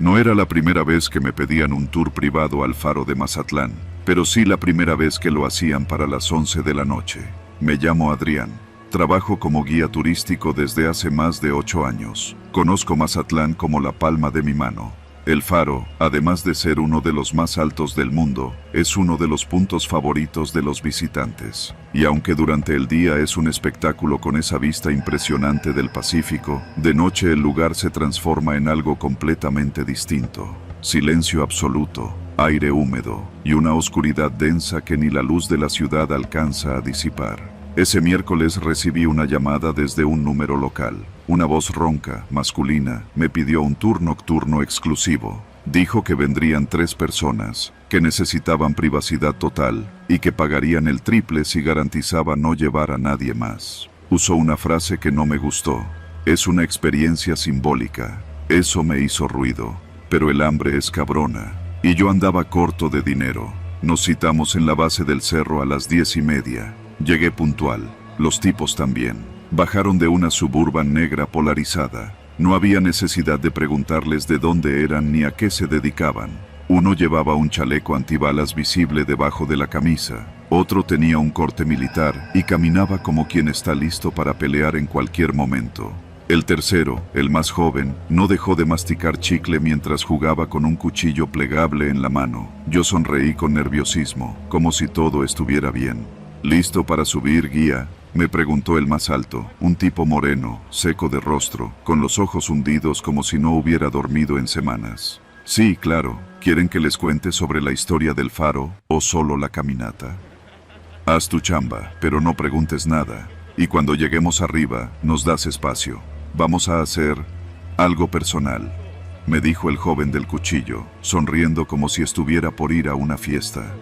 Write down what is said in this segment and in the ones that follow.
No era la primera vez que me pedían un tour privado al faro de Mazatlán, pero sí la primera vez que lo hacían para las 11 de la noche. Me llamo Adrián. Trabajo como guía turístico desde hace más de 8 años. Conozco Mazatlán como la palma de mi mano. El faro, además de ser uno de los más altos del mundo, es uno de los puntos favoritos de los visitantes. Y aunque durante el día es un espectáculo con esa vista impresionante del Pacífico, de noche el lugar se transforma en algo completamente distinto. Silencio absoluto, aire húmedo y una oscuridad densa que ni la luz de la ciudad alcanza a disipar. Ese miércoles recibí una llamada desde un número local. Una voz ronca, masculina, me pidió un tour nocturno exclusivo. Dijo que vendrían 3 personas, que necesitaban privacidad total y que pagarían el triple si garantizaba no llevar a nadie más. Usó una frase que no me gustó. Es una experiencia simbólica. Eso me hizo ruido. Pero el hambre es cabrona. Y yo andaba corto de dinero. Nos citamos en la base del cerro a las 10:30. Llegué puntual. Los tipos también. Bajaron de una Suburban negra polarizada. No había necesidad de preguntarles de dónde eran ni a qué se dedicaban. Uno llevaba un chaleco antibalas visible debajo de la camisa. Otro tenía un corte militar y caminaba como quien está listo para pelear en cualquier momento. El tercero, el más joven, no dejó de masticar chicle mientras jugaba con un cuchillo plegable en la mano. Yo sonreí con nerviosismo, como si todo estuviera bien. ¿Listo para subir, guía?, me preguntó el más alto, un tipo moreno, seco de rostro, con los ojos hundidos como si no hubiera dormido en semanas. Sí, claro. ¿Quieren que les cuente sobre la historia del faro o solo la caminata? Haz tu chamba, pero no preguntes nada. Y cuando lleguemos arriba, nos das espacio. Vamos a hacer algo personal, me dijo el joven del cuchillo, sonriendo como si estuviera por ir a una fiesta.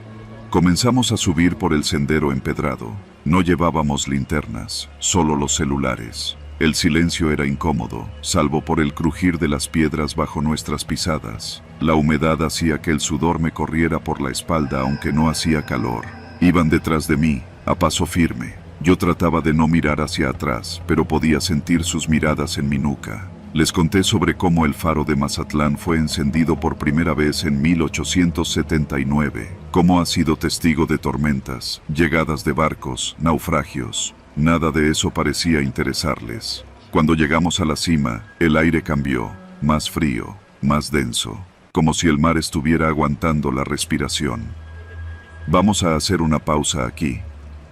Comenzamos a subir por el sendero empedrado. No llevábamos linternas, solo los celulares. El silencio era incómodo, salvo por el crujir de las piedras bajo nuestras pisadas. La humedad hacía que el sudor me corriera por la espalda aunque no hacía calor. Iban detrás de mí, a paso firme. Yo trataba de no mirar hacia atrás, pero podía sentir sus miradas en mi nuca. Les conté sobre cómo el faro de Mazatlán fue encendido por primera vez en 1879, cómo ha sido testigo de tormentas, llegadas de barcos, naufragios. Nada de eso parecía interesarles. Cuando llegamos a la cima, el aire cambió, más frío, más denso, como si el mar estuviera aguantando la respiración. Vamos a hacer una pausa aquí,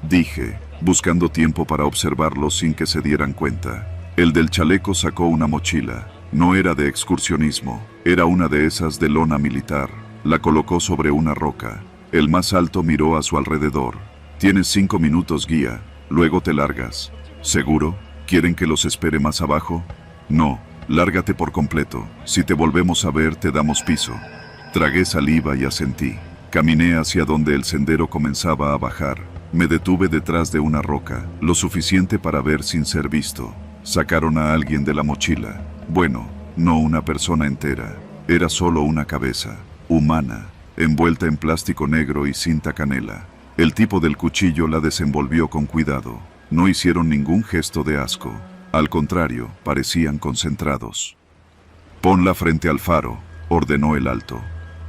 dije, buscando tiempo para observarlos sin que se dieran cuenta. El del chaleco sacó una mochila. No era de excursionismo, era una de esas de lona militar. La colocó sobre una roca. El más alto miró a su alrededor. Tienes 5 minutos, guía, luego te largas. ¿Seguro? ¿Quieren que los espere más abajo? No, lárgate por completo. Si te volvemos a ver, te damos piso. Tragué saliva y asentí. Caminé hacia donde el sendero comenzaba a bajar. Me detuve detrás de una roca, lo suficiente para ver sin ser visto. Sacaron a alguien de la mochila. Bueno, no una persona entera. Era solo una cabeza, humana, envuelta en plástico negro y cinta canela. El tipo del cuchillo la desenvolvió con cuidado. No hicieron ningún gesto de asco. Al contrario, parecían concentrados. Ponla frente al faro, ordenó el alto.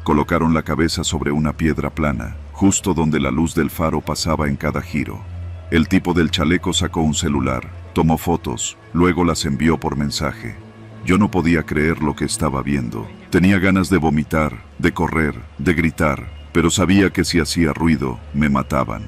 Colocaron la cabeza sobre una piedra plana, justo donde la luz del faro pasaba en cada giro. El tipo del chaleco sacó un celular, tomó fotos, luego las envió por mensaje. Yo no podía creer lo que estaba viendo. Tenía ganas de vomitar, de correr, de gritar, pero sabía que si hacía ruido, me mataban.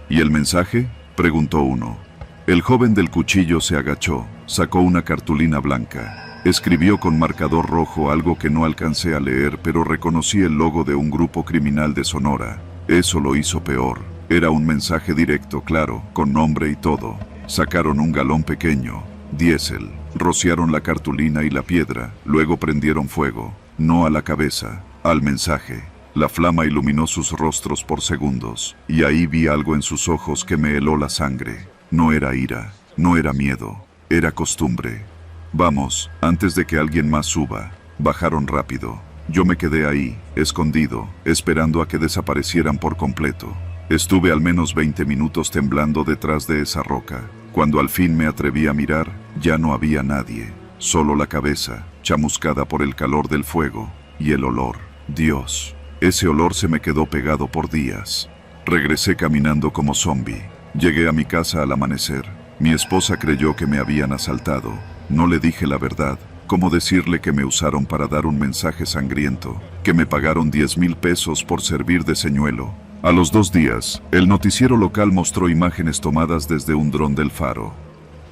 ¿Y el mensaje?, preguntó uno. El joven del cuchillo se agachó, sacó una cartulina blanca. Escribió con marcador rojo algo que no alcancé a leer, pero reconocí el logo de un grupo criminal de Sonora. Eso lo hizo peor. Era un mensaje directo, claro, con nombre y todo. Sacaron un galón pequeño, diésel, rociaron la cartulina y la piedra, luego prendieron fuego, no a la cabeza, al mensaje. La flama iluminó sus rostros por segundos, y ahí vi algo en sus ojos que me heló la sangre. No era ira, no era miedo, era costumbre. Vamos, antes de que alguien más suba. Bajaron rápido. Yo me quedé ahí, escondido, esperando a que desaparecieran por completo. Estuve al menos 20 minutos temblando detrás de esa roca. Cuando al fin me atreví a mirar, ya no había nadie. solo la cabeza, chamuscada por el calor del fuego, y el olor. Dios, ese olor se me quedó pegado por días. Regresé caminando como zombie. Llegué a mi casa al amanecer. Mi esposa creyó que me habían asaltado. No le dije la verdad. ¿Cómo decirle que me usaron para dar un mensaje sangriento? Que me pagaron 10,000 pesos por servir de señuelo. A los 2 días, el noticiero local mostró imágenes tomadas desde un dron del faro.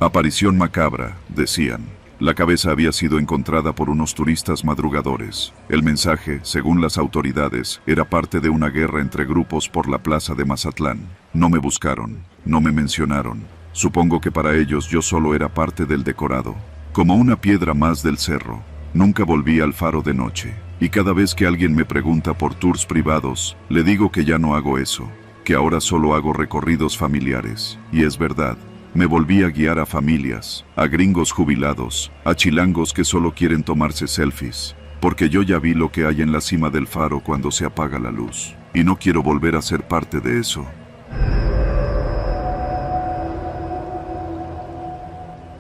Aparición macabra, decían. La cabeza había sido encontrada por unos turistas madrugadores. El mensaje, según las autoridades, era parte de una guerra entre grupos por la plaza de Mazatlán. No me buscaron, no me mencionaron. Supongo que para ellos yo solo era parte del decorado, como una piedra más del cerro. Nunca volví al faro de noche, y cada vez que alguien me pregunta por tours privados, le digo que ya no hago eso, que ahora solo hago recorridos familiares. Y es verdad. Me volví a guiar a familias, a gringos jubilados, a chilangos que solo quieren tomarse selfies, porque yo ya vi lo que hay en la cima del faro cuando se apaga la luz, y no quiero volver a ser parte de eso.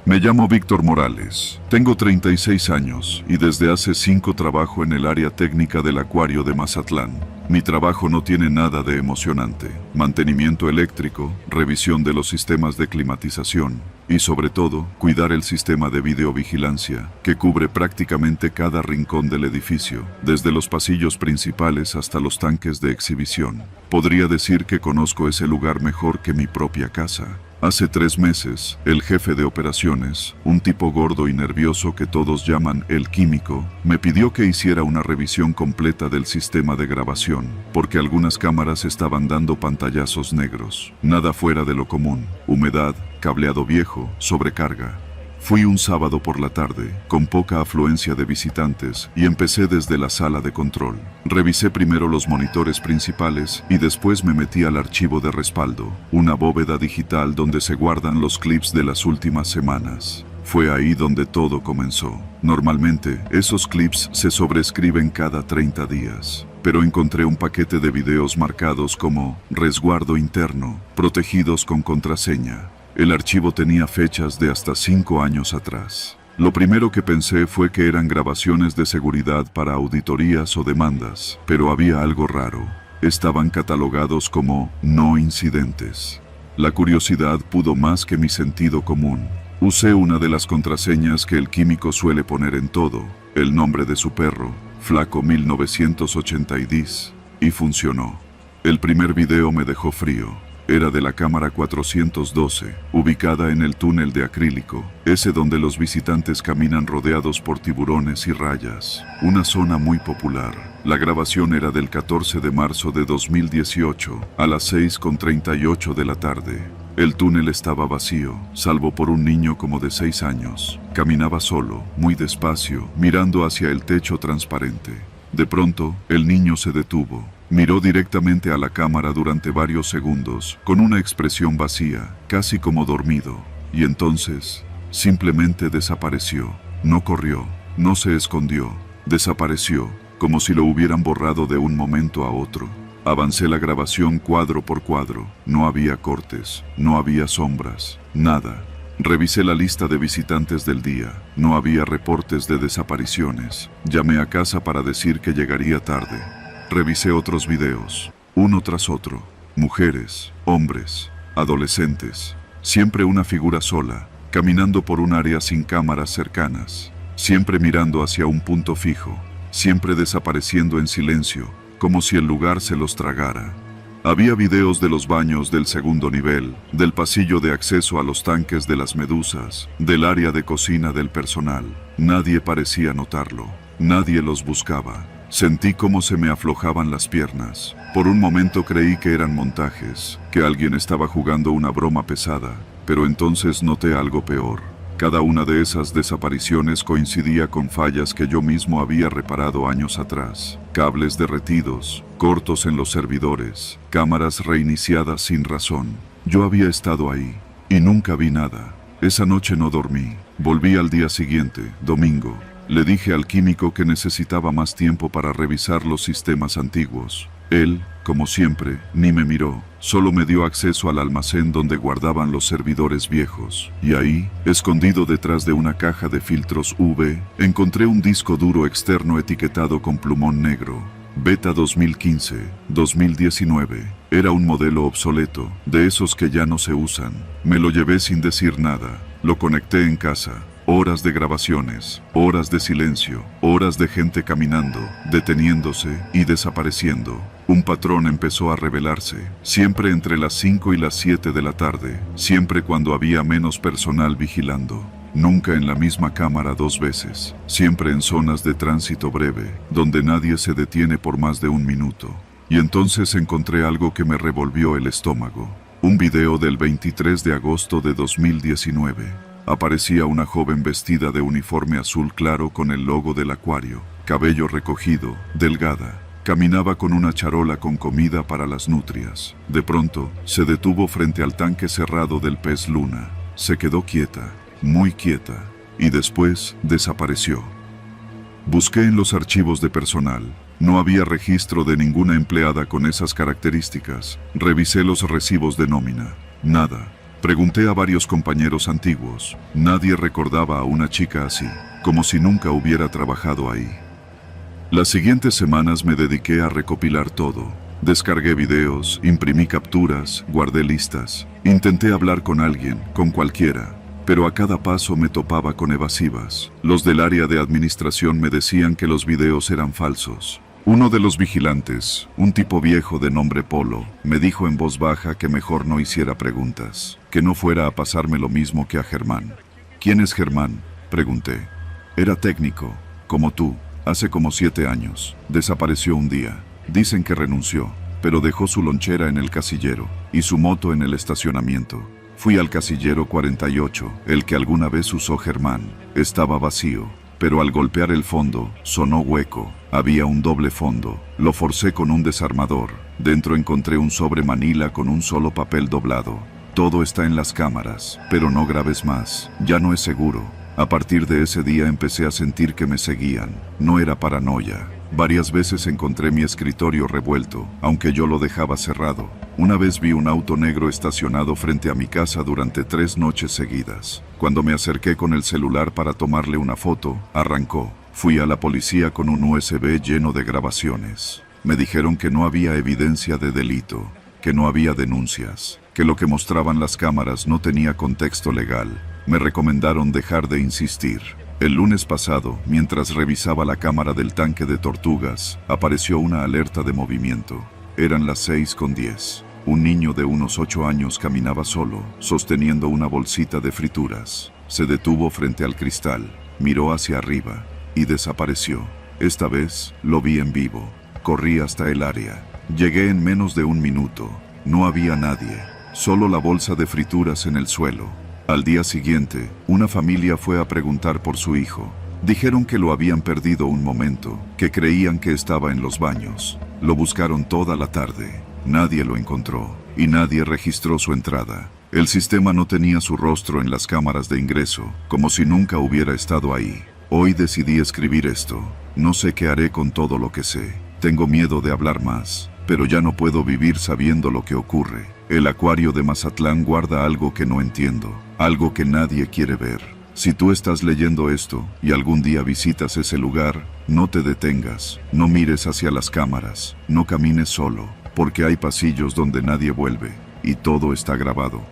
Me llamo Víctor Morales, tengo 36 años y desde hace 5 trabajo en el área técnica del acuario de Mazatlán. Mi trabajo no tiene nada de emocionante. Mantenimiento eléctrico, revisión de los sistemas de climatización y sobre todo, cuidar el sistema de videovigilancia que cubre prácticamente cada rincón del edificio, desde los pasillos principales hasta los tanques de exhibición. Podría decir que conozco ese lugar mejor que mi propia casa. Hace 3 meses, el jefe de operaciones, un tipo gordo y nervioso que todos llaman el químico, me pidió que hiciera una revisión completa del sistema de grabación, porque algunas cámaras estaban dando pantallazos negros. Nada fuera de lo común: humedad, cableado viejo, sobrecarga. Fui un sábado por la tarde, con poca afluencia de visitantes, y empecé desde la sala de control. Revisé primero los monitores principales y después me metí al archivo de respaldo, una bóveda digital donde se guardan los clips de las últimas semanas. Fue ahí donde todo comenzó. Normalmente, esos clips se sobrescriben cada 30 días. Pero encontré un paquete de videos marcados como resguardo interno, protegidos con contraseña. El archivo tenía fechas de hasta 5 años atrás. Lo primero que pensé fue que eran grabaciones de seguridad para auditorías o demandas, pero había algo raro. Estaban catalogados como no incidentes. La curiosidad pudo más que mi sentido común. Usé una de las contraseñas que el químico suele poner en todo, el nombre de su perro, Flaco 1980, y funcionó. El primer video me dejó frío. Era de la cámara 412, ubicada en el túnel de acrílico, ese donde los visitantes caminan rodeados por tiburones y rayas, una zona muy popular. La grabación era del 14 de marzo de 2018, a las 6:38 de la tarde. El túnel estaba vacío, salvo por un niño como de 6 años. Caminaba solo, muy despacio, mirando hacia el techo transparente. De pronto, el niño se detuvo. Miró directamente a la cámara durante varios segundos, con una expresión vacía, casi como dormido. Y entonces, simplemente desapareció. No corrió, no se escondió. Desapareció, como si lo hubieran borrado de un momento a otro. Avancé la grabación cuadro por cuadro. No había cortes, no había sombras, nada. Revisé la lista de visitantes del día. No había reportes de desapariciones. Llamé a casa para decir que llegaría tarde. Revisé otros videos, uno tras otro. Mujeres, hombres, adolescentes. Siempre una figura sola, caminando por un área sin cámaras cercanas. Siempre mirando hacia un punto fijo. Siempre desapareciendo en silencio, como si el lugar se los tragara. Había videos de los baños del segundo nivel, del pasillo de acceso a los tanques de las medusas, del área de cocina del personal. Nadie parecía notarlo. Nadie los buscaba. Sentí cómo se me aflojaban las piernas. Por un momento creí que eran montajes, que alguien estaba jugando una broma pesada, pero entonces noté algo peor. Cada una de esas desapariciones coincidía con fallas que yo mismo había reparado años atrás. Cables derretidos, cortos en los servidores, cámaras reiniciadas sin razón. Yo había estado ahí, y nunca vi nada. Esa noche no dormí. Volví al día siguiente, domingo. Le dije al químico que necesitaba más tiempo para revisar los sistemas antiguos, Él, como siempre, ni me miró, solo me dio acceso al almacén donde guardaban los servidores viejos, y ahí, escondido detrás de una caja de filtros UV, encontré un disco duro externo etiquetado con plumón negro. Beta 2015-2019. Era un modelo obsoleto, de esos que ya no se usan. Me lo llevé sin decir nada. Lo conecté en casa. Horas de grabaciones, horas de silencio, horas de gente caminando, deteniéndose y desapareciendo. Un patrón empezó a revelarse, siempre entre las 5 y las 7 de la tarde, siempre cuando había menos personal vigilando. Nunca en la misma cámara 2 veces, siempre en zonas de tránsito breve, donde nadie se detiene por más de 1 minuto. Y entonces encontré algo que me revolvió el estómago. Un video del 23 de agosto de 2019. Aparecía una joven vestida de uniforme azul claro con el logo del acuario, cabello recogido, delgada. Caminaba con una charola con comida para las nutrias. De pronto, se detuvo frente al tanque cerrado del pez luna. Se quedó quieta. Muy quieta, y después desapareció. Busqué en los archivos de personal. No había registro de ninguna empleada con esas características. Revisé los recibos de nómina. Nada. Pregunté a varios compañeros antiguos. Nadie recordaba a una chica así, como si nunca hubiera trabajado ahí. Las siguientes semanas me dediqué a recopilar todo. Descargué videos, imprimí capturas, guardé listas. Intenté hablar con alguien, con cualquiera. Pero a cada paso me topaba con evasivas. Los del área de administración me decían que los videos eran falsos. Uno de los vigilantes, un tipo viejo de nombre Polo, me dijo en voz baja que mejor no hiciera preguntas, que no fuera a pasarme lo mismo que a Germán. ¿Quién es Germán?, pregunté. Era técnico, como tú, hace como 7 años. Desapareció un día. Dicen que renunció, pero dejó su lonchera en el casillero y su moto en el estacionamiento. Fui al casillero 48, el que alguna vez usó Germán. Estaba vacío, pero al golpear el fondo, sonó hueco. Había un doble fondo. Lo forcé con un desarmador. Dentro encontré un sobre manila con un solo papel doblado. Todo está en las cámaras, pero no grabes más. Ya no es seguro. A partir de ese día empecé a sentir que me seguían. No era paranoia. Varias veces encontré mi escritorio revuelto, aunque yo lo dejaba cerrado. Una vez vi un auto negro estacionado frente a mi casa durante 3 noches seguidas. Cuando me acerqué con el celular para tomarle una foto, arrancó. Fui a la policía con un USB lleno de grabaciones. Me dijeron que no había evidencia de delito, que no había denuncias, que lo que mostraban las cámaras no tenía contexto legal. Me recomendaron dejar de insistir. El lunes pasado, mientras revisaba la cámara del tanque de tortugas, apareció una alerta de movimiento. Eran las 6:10. Un niño de unos 8 años caminaba solo, sosteniendo una bolsita de frituras. Se detuvo frente al cristal, miró hacia arriba y desapareció. Esta vez lo vi en vivo. Corrí hasta el área. Llegué en menos de 1 minuto. No había nadie, solo la bolsa de frituras en el suelo. Al día siguiente, una familia fue a preguntar por su hijo. Dijeron que lo habían perdido un momento, que creían que estaba en los baños. Lo buscaron toda la tarde. Nadie lo encontró, y nadie registró su entrada. El sistema no tenía su rostro en las cámaras de ingreso, como si nunca hubiera estado ahí. Hoy decidí escribir esto. No sé qué haré con todo lo que sé. Tengo miedo de hablar más, pero ya no puedo vivir sabiendo lo que ocurre. El acuario de Mazatlán guarda algo que no entiendo, algo que nadie quiere ver. Si tú estás leyendo esto y algún día visitas ese lugar, no te detengas, no mires hacia las cámaras, no camines solo, porque hay pasillos donde nadie vuelve, y todo está grabado.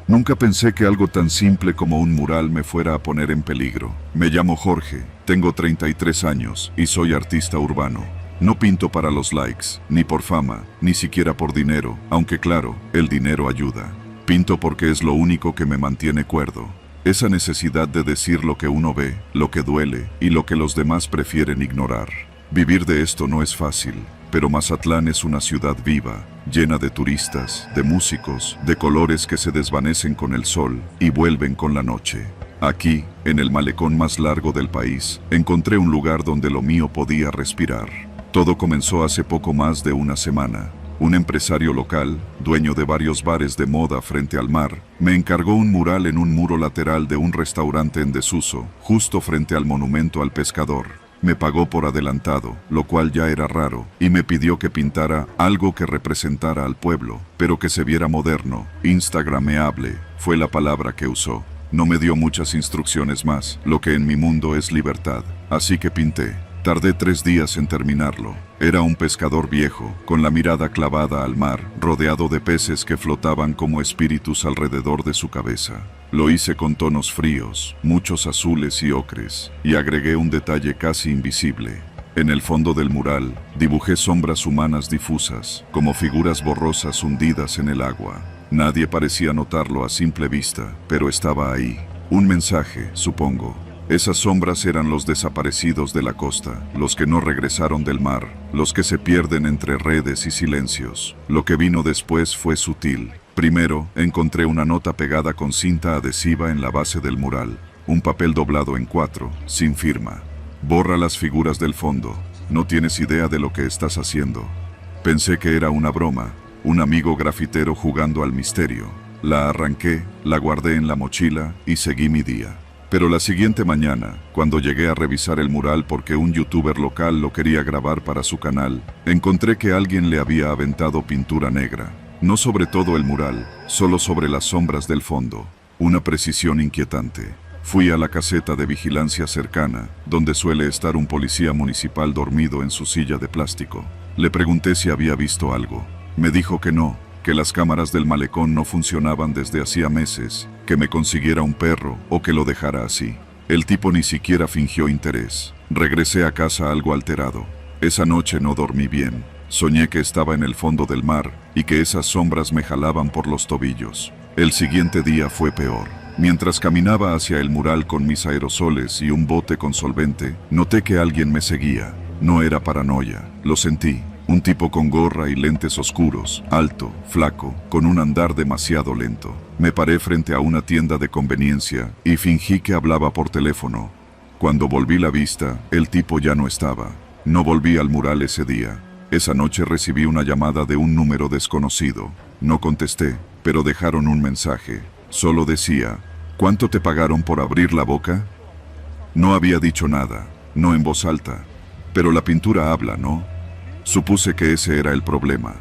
Nunca pensé que algo tan simple como un mural me fuera a poner en peligro. Me llamo Jorge, tengo 33 años y soy artista urbano. No pinto para los likes, ni por fama, ni siquiera por dinero, aunque claro, el dinero ayuda. Pinto porque es lo único que me mantiene cuerdo. Esa necesidad de decir lo que uno ve, lo que duele y lo que los demás prefieren ignorar. Vivir de esto no es fácil, pero Mazatlán es una ciudad viva, llena de turistas, de músicos, de colores que se desvanecen con el sol y vuelven con la noche. Aquí, en el malecón más largo del país, encontré un lugar donde lo mío podía respirar. Todo comenzó hace poco más de una semana. Un empresario local, dueño de varios bares de moda frente al mar, me encargó un mural en un muro lateral de un restaurante en desuso, justo frente al monumento al pescador. Me pagó por adelantado, lo cual ya era raro, y me pidió que pintara algo que representara al pueblo, pero que se viera moderno, instagrameable, fue la palabra que usó. No me dio muchas instrucciones más, lo que en mi mundo es libertad, así que pinté. Tardé 3 días en terminarlo. Era un pescador viejo, con la mirada clavada al mar, rodeado de peces que flotaban como espíritus alrededor de su cabeza. Lo hice con tonos fríos, muchos azules y ocres, y agregué un detalle casi invisible. En el fondo del mural, dibujé sombras humanas difusas, como figuras borrosas hundidas en el agua. Nadie parecía notarlo a simple vista, pero estaba ahí. Un mensaje, supongo. Esas sombras eran los desaparecidos de la costa, los que no regresaron del mar, los que se pierden entre redes y silencios. Lo que vino después fue sutil. Primero, encontré una nota pegada con cinta adhesiva en la base del mural, un papel doblado en 4, sin firma. Borra las figuras del fondo, no tienes idea de lo que estás haciendo. Pensé que era una broma, un amigo grafitero jugando al misterio. La arranqué, la guardé en la mochila y seguí mi día. Pero la siguiente mañana, cuando llegué a revisar el mural porque un youtuber local lo quería grabar para su canal, encontré que alguien le había aventado pintura negra. No sobre todo el mural, solo sobre las sombras del fondo. Una precisión inquietante. Fui a la caseta de vigilancia cercana, donde suele estar un policía municipal dormido en su silla de plástico. Le pregunté si había visto algo. Me dijo que no, que las cámaras del malecón no funcionaban desde hacía meses, que me consiguiera un perro o que lo dejara así. El tipo ni siquiera fingió interés. Regresé a casa algo alterado. Esa noche no dormí bien. Soñé que estaba en el fondo del mar y que esas sombras me jalaban por los tobillos. El siguiente día fue peor. Mientras caminaba hacia el mural con mis aerosoles y un bote con solvente, noté que alguien me seguía. No era paranoia, lo sentí. Un tipo con gorra y lentes oscuros, alto, flaco, con un andar demasiado lento. Me paré frente a una tienda de conveniencia y fingí que hablaba por teléfono. Cuando volví la vista, el tipo ya no estaba. No volví al mural ese día. Esa noche recibí una llamada de un número desconocido. No contesté, pero dejaron un mensaje. Solo decía, ¿cuánto te pagaron por abrir la boca? No había dicho nada, no en voz alta. Pero la pintura habla, ¿no? Supuse que ese era el problema.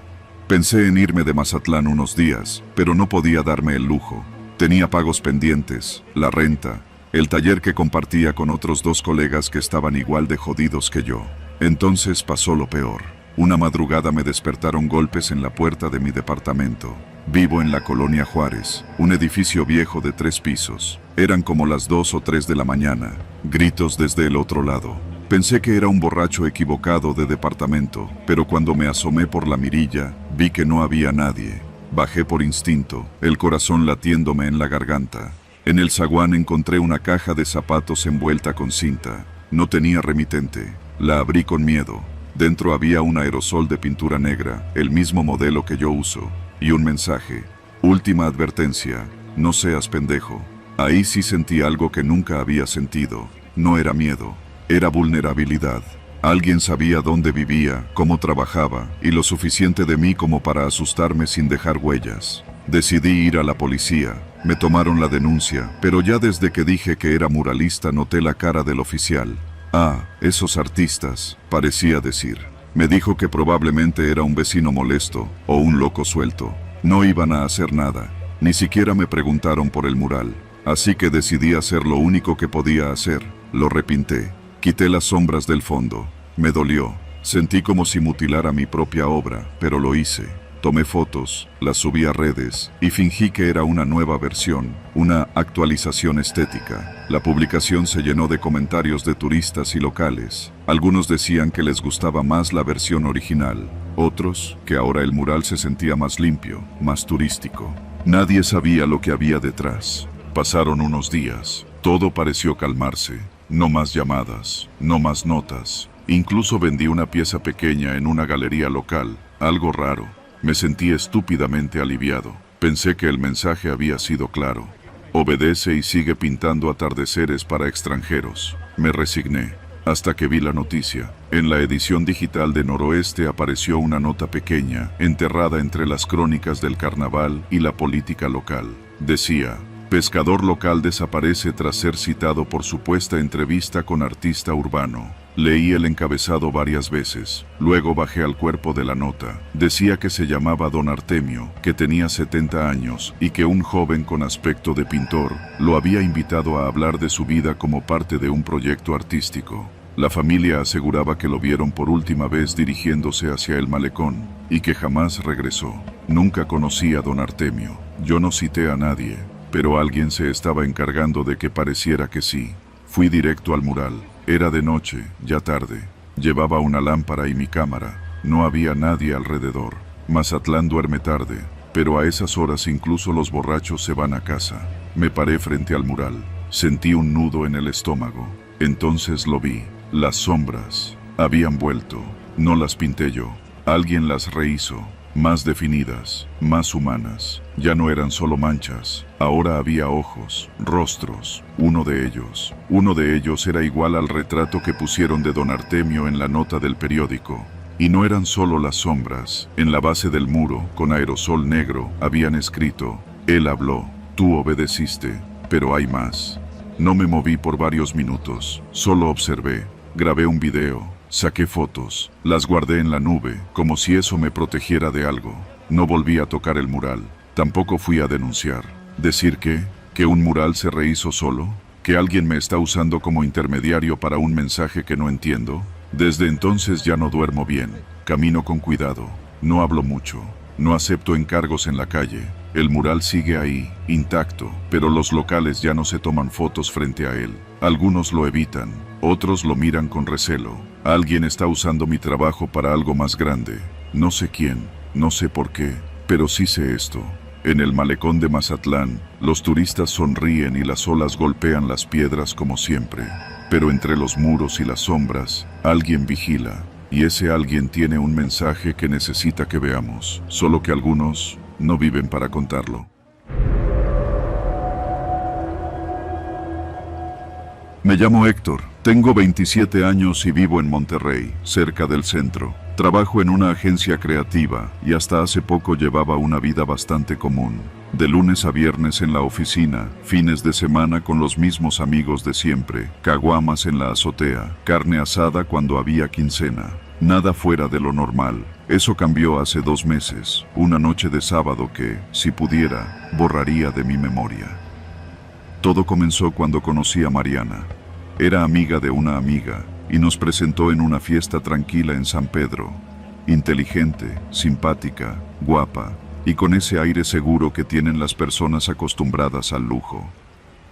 Pensé en irme de Mazatlán unos días, pero no podía darme el lujo. Tenía pagos pendientes, la renta, el taller que compartía con otros 2 colegas que estaban igual de jodidos que yo. Entonces pasó lo peor. Una madrugada me despertaron golpes en la puerta de mi departamento. Vivo en la Colonia Juárez, un edificio viejo de 3 pisos. Eran como las 2 o 3 de la mañana. Gritos desde el otro lado. Pensé que era un borracho equivocado de departamento, pero cuando me asomé por la mirilla, vi que no había nadie. Bajé por instinto, el corazón latiéndome en la garganta. En el zaguán encontré una caja de zapatos envuelta con cinta. No tenía remitente. La abrí con miedo. Dentro había un aerosol de pintura negra, el mismo modelo que yo uso, y un mensaje. Última advertencia, no seas pendejo. Ahí sí sentí algo que nunca había sentido. No era miedo. Era vulnerabilidad. Alguien sabía dónde vivía, cómo trabajaba, y lo suficiente de mí como para asustarme sin dejar huellas. Decidí ir a la policía. Me tomaron la denuncia, pero ya desde que dije que era muralista noté la cara del oficial. Ah, esos artistas, parecía decir. Me dijo que probablemente era un vecino molesto, o un loco suelto. No iban a hacer nada. Ni siquiera me preguntaron por el mural. Así que decidí hacer lo único que podía hacer. Lo repinté. Quité las sombras del fondo. Me dolió. Sentí como si mutilara mi propia obra, pero lo hice. Tomé fotos, las subí a redes y fingí que era una nueva versión, una actualización estética. La publicación se llenó de comentarios de turistas y locales. Algunos decían que les gustaba más la versión original. Otros, que ahora el mural se sentía más limpio, más turístico. Nadie sabía lo que había detrás. Pasaron unos días. Todo pareció calmarse. No más llamadas, no más notas. Incluso vendí una pieza pequeña en una galería local, algo raro. Me sentí estúpidamente aliviado. Pensé que el mensaje había sido claro. Obedece y sigue pintando atardeceres para extranjeros. Me resigné, hasta que vi la noticia. En la edición digital de Noroeste apareció una nota pequeña, enterrada entre las crónicas del carnaval y la política local. Decía: pescador local desaparece tras ser citado por supuesta entrevista con artista urbano. Leí el encabezado varias veces, luego bajé al cuerpo de la nota. Decía que se llamaba Don Artemio, que tenía 70 años y que un joven con aspecto de pintor lo había invitado a hablar de su vida como parte de un proyecto artístico. La familia aseguraba que lo vieron por última vez dirigiéndose hacia el malecón y que jamás regresó. Nunca conocí a Don Artemio. Yo no cité a nadie, pero alguien se estaba encargando de que pareciera que sí. Fui directo al mural. Era de noche, ya tarde. Llevaba una lámpara y mi cámara. No había nadie alrededor. Mazatlán duerme tarde, pero a esas horas incluso los borrachos se van a casa. Me paré frente al mural. Sentí un nudo en el estómago. Entonces lo vi. Las sombras habían vuelto. No las pinté yo. Alguien las rehizo. Más definidas, más humanas. Ya no eran solo manchas, ahora había ojos, rostros. Uno de ellos era igual al retrato que pusieron de Don Artemio en la nota del periódico. Y no eran solo las sombras. En la base del muro, con aerosol negro, habían escrito: él habló, tú obedeciste, pero hay más. No me moví por varios minutos, solo observé, grabé un video. Saqué fotos, las guardé en la nube, como si eso me protegiera de algo. No volví a tocar el mural, tampoco fui a denunciar. ¿Decir qué? ¿Que un mural se rehizo solo? ¿Que alguien me está usando como intermediario para un mensaje que no entiendo? Desde entonces ya no duermo bien, camino con cuidado, no hablo mucho, no acepto encargos en la calle. El mural sigue ahí, intacto, pero los locales ya no se toman fotos frente a él. Algunos lo evitan, otros lo miran con recelo. Alguien está usando mi trabajo para algo más grande. No sé quién, no sé por qué, pero sí sé esto. En el malecón de Mazatlán, los turistas sonríen y las olas golpean las piedras como siempre. Pero entre los muros y las sombras, alguien vigila. Y ese alguien tiene un mensaje que necesita que veamos, solo que algunos no viven para contarlo. Me llamo Héctor, tengo 27 años y vivo en Monterrey, cerca del centro. Trabajo en una agencia creativa y hasta hace poco llevaba una vida bastante común. De lunes a viernes en la oficina, fines de semana con los mismos amigos de siempre, caguamas en la azotea, carne asada cuando había quincena. Nada fuera de lo normal. Eso cambió hace 2 meses, una noche de sábado que, si pudiera, borraría de mi memoria. Todo comenzó cuando conocí a Mariana. Era amiga de una amiga y nos presentó en una fiesta tranquila en San Pedro. Inteligente, simpática, guapa y con ese aire seguro que tienen las personas acostumbradas al lujo.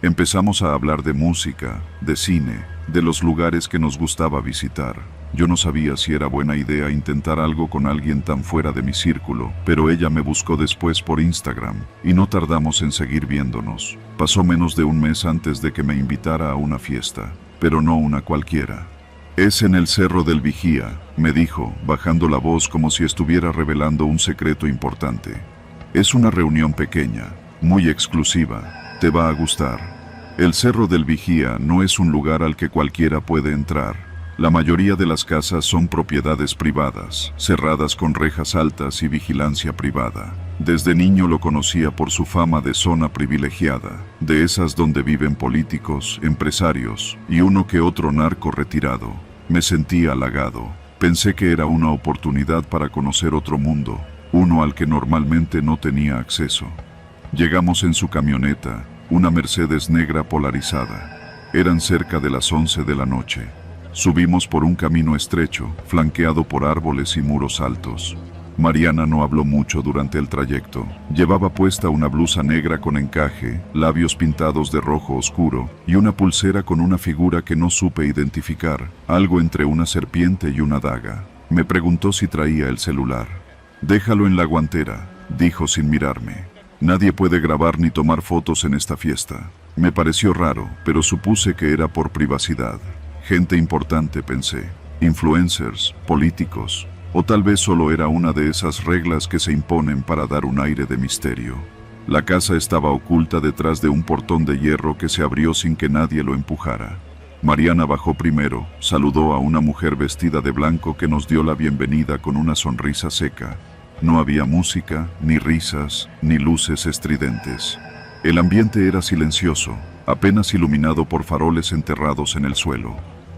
Empezamos a hablar de música, de cine, de los lugares que nos gustaba visitar. Yo no sabía si era buena idea intentar algo con alguien tan fuera de mi círculo, pero ella me buscó después por Instagram y no tardamos en seguir viéndonos. Pasó menos de un mes antes de que me invitara a una fiesta, pero no una cualquiera. Es en el Cerro del Vigía, me dijo, bajando la voz como si estuviera revelando un secreto importante. Es una reunión pequeña, muy exclusiva, te va a gustar. El Cerro del Vigía no es un lugar al que cualquiera puede entrar. La mayoría de las casas son propiedades privadas, cerradas con rejas altas y vigilancia privada. Desde niño lo conocía por su fama de zona privilegiada, de esas donde viven políticos, empresarios y uno que otro narco retirado. Me sentí halagado. Pensé que era una oportunidad para conocer otro mundo, uno al que normalmente no tenía acceso. Llegamos en su camioneta, una Mercedes negra polarizada. Eran cerca de las 11 de la noche. Subimos por un camino estrecho, flanqueado por árboles y muros altos. Mariana no habló mucho durante el trayecto. Llevaba puesta una blusa negra con encaje, labios pintados de rojo oscuro y una pulsera con una figura que no supe identificar, algo entre una serpiente y una daga. Me preguntó si traía el celular. «Déjalo en la guantera», dijo sin mirarme. «Nadie puede grabar ni tomar fotos en esta fiesta». Me pareció raro, pero supuse que era por privacidad. Gente importante, pensé. Influencers, políticos, o tal vez solo era una de esas reglas que se imponen para dar un aire de misterio. La casa estaba oculta detrás de un portón de hierro que se abrió sin que nadie lo empujara. Mariana bajó primero, saludó a una mujer vestida de blanco que nos dio la bienvenida con una sonrisa seca. No había música, ni risas, ni luces estridentes. El ambiente era silencioso, apenas iluminado por faroles enterrados en el suelo.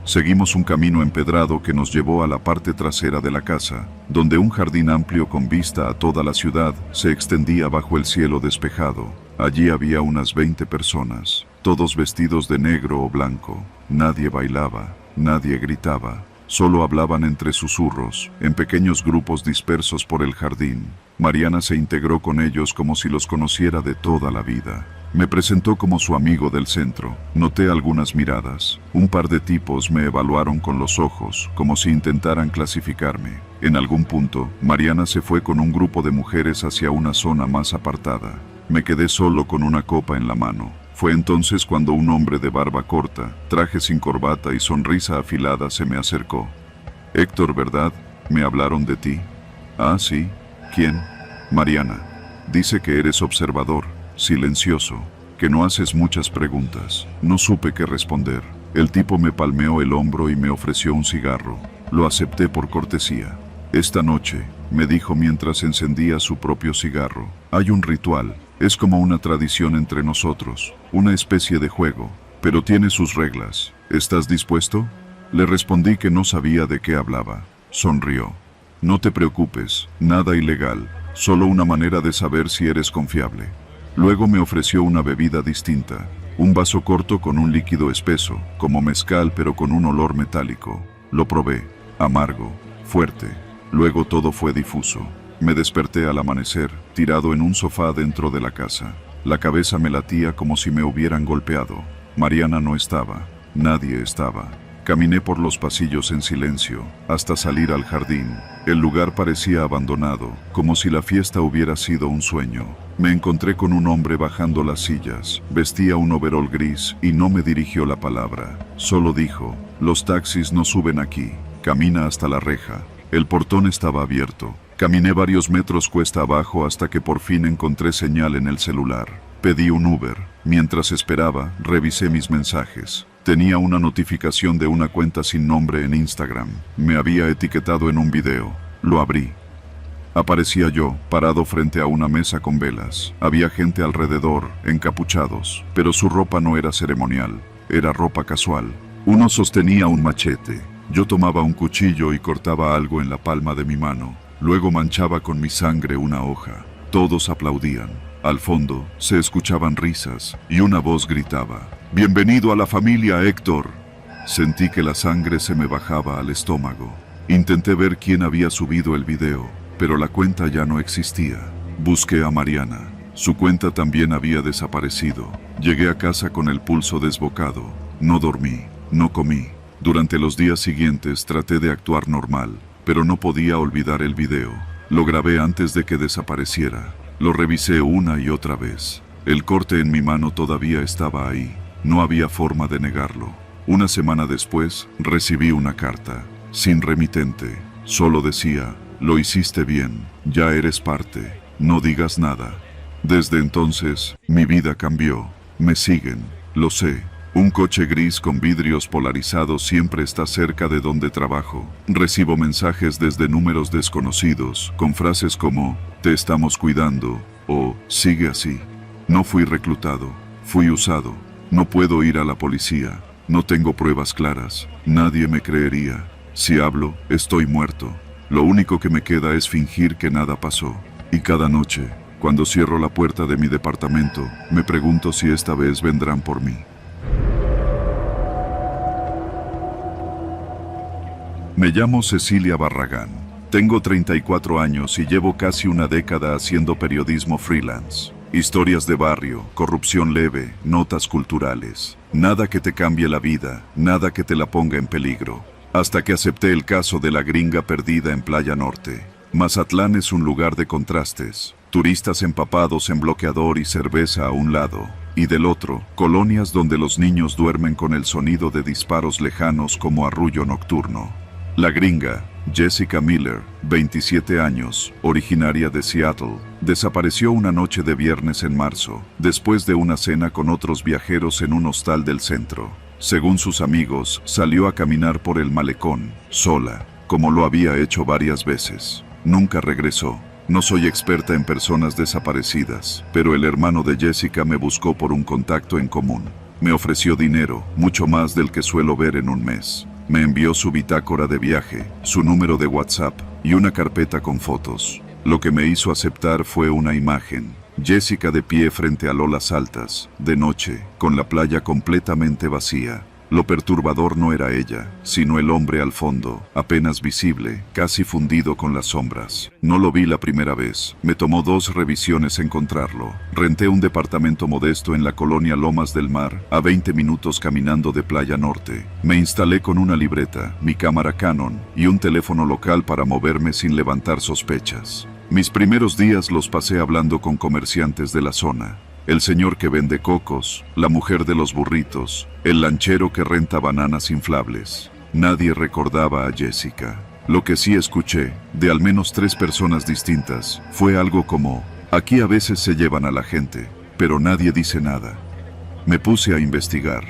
Seguimos un camino empedrado que nos llevó a la parte trasera de la casa, donde un jardín amplio con vista a toda la ciudad se extendía bajo el cielo despejado. Allí había unas 20 personas, todos vestidos de negro o blanco. Nadie bailaba, nadie gritaba, solo hablaban entre susurros, en pequeños grupos dispersos por el jardín. Mariana se integró con ellos como si los conociera de toda la vida. Me presentó como su amigo del centro. Noté algunas miradas. Un par de tipos me evaluaron con los ojos, como si intentaran clasificarme. En algún punto, Mariana se fue con un grupo de mujeres hacia una zona más apartada. Me quedé solo con una copa en la mano. Fue entonces cuando un hombre de barba corta, traje sin corbata y sonrisa afilada se me acercó. «Héctor, ¿verdad? Me hablaron de ti». «Ah, sí. ¿Quién?» «Mariana. Dice que eres observador, silencioso, que no haces muchas preguntas». No supe qué responder. El tipo me palmeó el hombro y me ofreció un cigarro. Lo acepté por cortesía. «Esta noche», me dijo mientras encendía su propio cigarro, «hay un ritual. Es como una tradición entre nosotros, una especie de juego, pero tiene sus reglas. ¿Estás dispuesto?». Le respondí que no sabía de qué hablaba. Sonrió. «No te preocupes, nada ilegal, solo una manera de saber si eres confiable». Luego me ofreció una bebida distinta, un vaso corto con un líquido espeso, como mezcal pero con un olor metálico. Lo probé, amargo, fuerte. Luego todo fue difuso. Me desperté al amanecer, tirado en un sofá dentro de la casa. La cabeza me latía como si me hubieran golpeado. Mariana no estaba, nadie estaba. Caminé por los pasillos en silencio, hasta salir al jardín. El lugar parecía abandonado, como si la fiesta hubiera sido un sueño. Me encontré con un hombre bajando las sillas. Vestía un overol gris y no me dirigió la palabra. Solo dijo: «Los taxis no suben aquí. Camina hasta la reja». El portón estaba abierto. Caminé varios metros cuesta abajo hasta que por fin encontré señal en el celular. Pedí un Uber. Mientras esperaba, revisé mis mensajes. Tenía una notificación de una cuenta sin nombre en Instagram. Me había etiquetado en un video. Lo abrí. Aparecía yo, parado frente a una mesa con velas. Había gente alrededor, encapuchados, pero su ropa no era ceremonial, era ropa casual. Uno sostenía un machete. Yo tomaba un cuchillo y cortaba algo en la palma de mi mano. Luego manchaba con mi sangre una hoja. Todos aplaudían. Al fondo, se escuchaban risas, y una voz gritaba: «¡Bienvenido a la familia, Héctor!». Sentí que la sangre se me bajaba al estómago. Intenté ver quién había subido el video, pero la cuenta ya no existía. Busqué a Mariana. Su cuenta también había desaparecido. Llegué a casa con el pulso desbocado. No dormí, no comí. Durante los días siguientes traté de actuar normal, pero no podía olvidar el video. Lo grabé antes de que desapareciera. Lo revisé una y otra vez. El corte en mi mano todavía estaba ahí. No había forma de negarlo. Una semana después, recibí una carta, sin remitente. Solo decía: «Lo hiciste bien, ya eres parte, no digas nada». Desde entonces, mi vida cambió. Me siguen, lo sé. Un coche gris con vidrios polarizados siempre está cerca de donde trabajo. Recibo mensajes desde números desconocidos, con frases como: «Te estamos cuidando» o «Sigue así». No fui reclutado, fui usado. No puedo ir a la policía. No tengo pruebas claras. Nadie me creería. Si hablo, estoy muerto. Lo único que me queda es fingir que nada pasó. Y cada noche, cuando cierro la puerta de mi departamento, me pregunto si esta vez vendrán por mí. Me llamo Cecilia Barragán. Tengo 34 años y llevo casi una década haciendo periodismo freelance. Historias de barrio, corrupción leve, notas culturales. Nada que te cambie la vida, nada que te la ponga en peligro. Hasta que acepté el caso de la gringa perdida en Playa Norte. Mazatlán es un lugar de contrastes. Turistas empapados en bloqueador y cerveza a un lado. Y del otro, colonias donde los niños duermen con el sonido de disparos lejanos como arrullo nocturno. La gringa, Jessica Miller, 27 años, originaria de Seattle, desapareció una noche de viernes en marzo, después de una cena con otros viajeros en un hostal del centro. Según sus amigos, salió a caminar por el malecón, sola, como lo había hecho varias veces. Nunca regresó. No soy experta en personas desaparecidas, pero el hermano de Jessica me buscó por un contacto en común. Me ofreció dinero, mucho más del que suelo ver en un mes. Me envió su bitácora de viaje, su número de WhatsApp y una carpeta con fotos. Lo que me hizo aceptar fue una imagen. Jessica de pie frente a olas altas, de noche, con la playa completamente vacía. Lo perturbador no era ella, sino el hombre al fondo, apenas visible, casi fundido con las sombras. No lo vi la primera vez. Me tomó 2 revisiones encontrarlo. Renté un departamento modesto en la colonia Lomas del Mar, a 20 minutos caminando de Playa Norte. Me instalé con una libreta, mi cámara Canon y un teléfono local para moverme sin levantar sospechas. Mis primeros días los pasé hablando con comerciantes de la zona. El señor que vende cocos, la mujer de los burritos, el lanchero que renta bananas inflables. Nadie recordaba a Jessica. Lo que sí escuché, de al menos 3 personas distintas, fue algo como: aquí a veces se llevan a la gente, pero nadie dice nada. Me puse a investigar.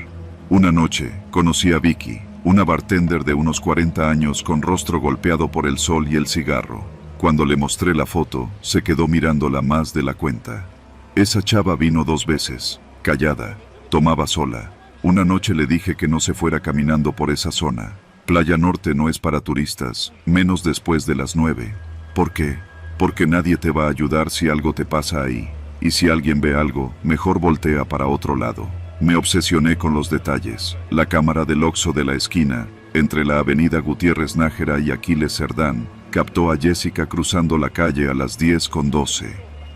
Una noche, conocí a Vicky, una bartender de unos 40 años con rostro golpeado por el sol y el cigarro. Cuando le mostré la foto, se quedó mirándola más de la cuenta. Esa chava vino 2 veces, callada, tomaba sola. Una noche le dije que no se fuera caminando por esa zona. Playa Norte no es para turistas, menos después de las 9. ¿Por qué? Porque nadie te va a ayudar si algo te pasa ahí. Y si alguien ve algo, mejor voltea para otro lado. Me obsesioné con los detalles. La cámara del Oxxo de la esquina, entre la avenida Gutiérrez Nájera y Aquiles Cerdán, captó a Jessica cruzando la calle a las 10:12.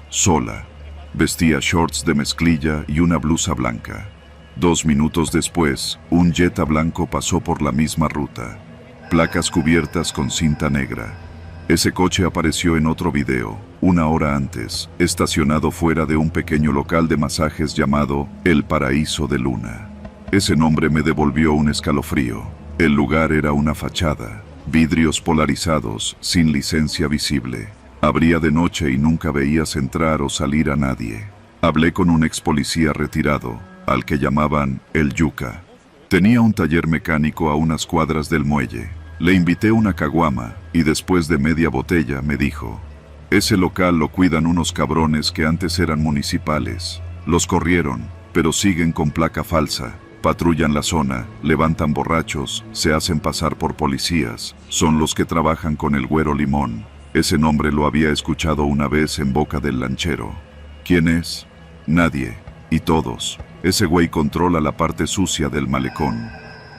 Sola. Vestía shorts de mezclilla y una blusa blanca. 2 minutos después, un Jetta blanco pasó por la misma ruta. Placas cubiertas con cinta negra. Ese coche apareció en otro video, 1 hora antes, estacionado fuera de un pequeño local de masajes llamado El Paraíso de Luna. Ese nombre me devolvió un escalofrío. El lugar era una fachada, vidrios polarizados, sin licencia visible. Abría de noche y nunca veías entrar o salir a nadie. Hablé con un ex policía retirado, al que llamaban El Yuca. Tenía un taller mecánico a unas cuadras del muelle. Le invité una caguama y después de media botella me dijo: ese local lo cuidan unos cabrones que antes eran municipales. Los corrieron, pero siguen con placa falsa. Patrullan la zona, levantan borrachos, se hacen pasar por policías. Son los que trabajan con el Güero Limón. Ese nombre lo había escuchado una vez en boca del lanchero. ¿Quién es? Nadie. Y todos. Ese güey controla la parte sucia del malecón.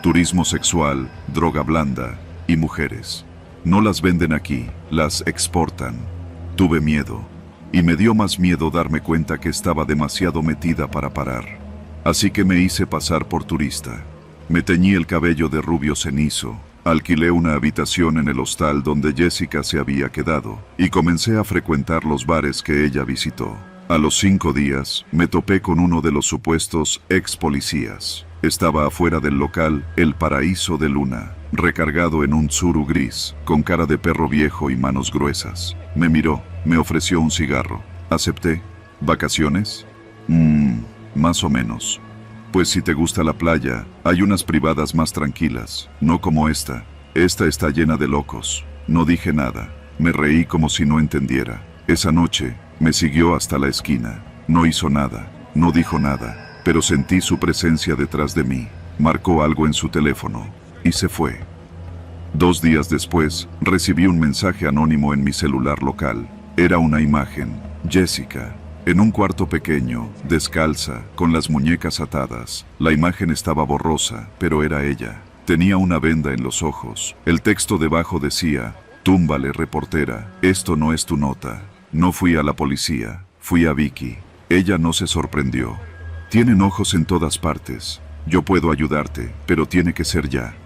Turismo sexual, droga blanda y mujeres. No las venden aquí, las exportan. Tuve miedo. Y me dio más miedo darme cuenta que estaba demasiado metida para parar. Así que me hice pasar por turista. Me teñí el cabello de rubio cenizo. Alquilé una habitación en el hostal donde Jessica se había quedado y comencé a frecuentar los bares que ella visitó. A los 5 días, me topé con uno de los supuestos ex policías. Estaba afuera del local El Paraíso de Luna, recargado en un Tsuru gris, con cara de perro viejo y manos gruesas. Me miró, me ofreció un cigarro. Acepté. ¿Vacaciones? Más o menos. Pues si te gusta la playa, hay unas privadas más tranquilas, no como esta. Esta está llena de locos. No dije nada. Me reí como si no entendiera. Esa noche, me siguió hasta la esquina. No hizo nada, no dijo nada, pero sentí su presencia detrás de mí. Marcó algo en su teléfono y se fue. 2 días después, recibí un mensaje anónimo en mi celular local. Era una imagen. Jessica. En un cuarto pequeño, descalza, con las muñecas atadas. La imagen estaba borrosa, pero era ella. Tenía una venda en los ojos. El texto debajo decía: túmbale, reportera, esto no es tu nota. No fui a la policía, fui a Vicky. Ella no se sorprendió. Tienen ojos en todas partes. Yo puedo ayudarte, pero tiene que ser ya.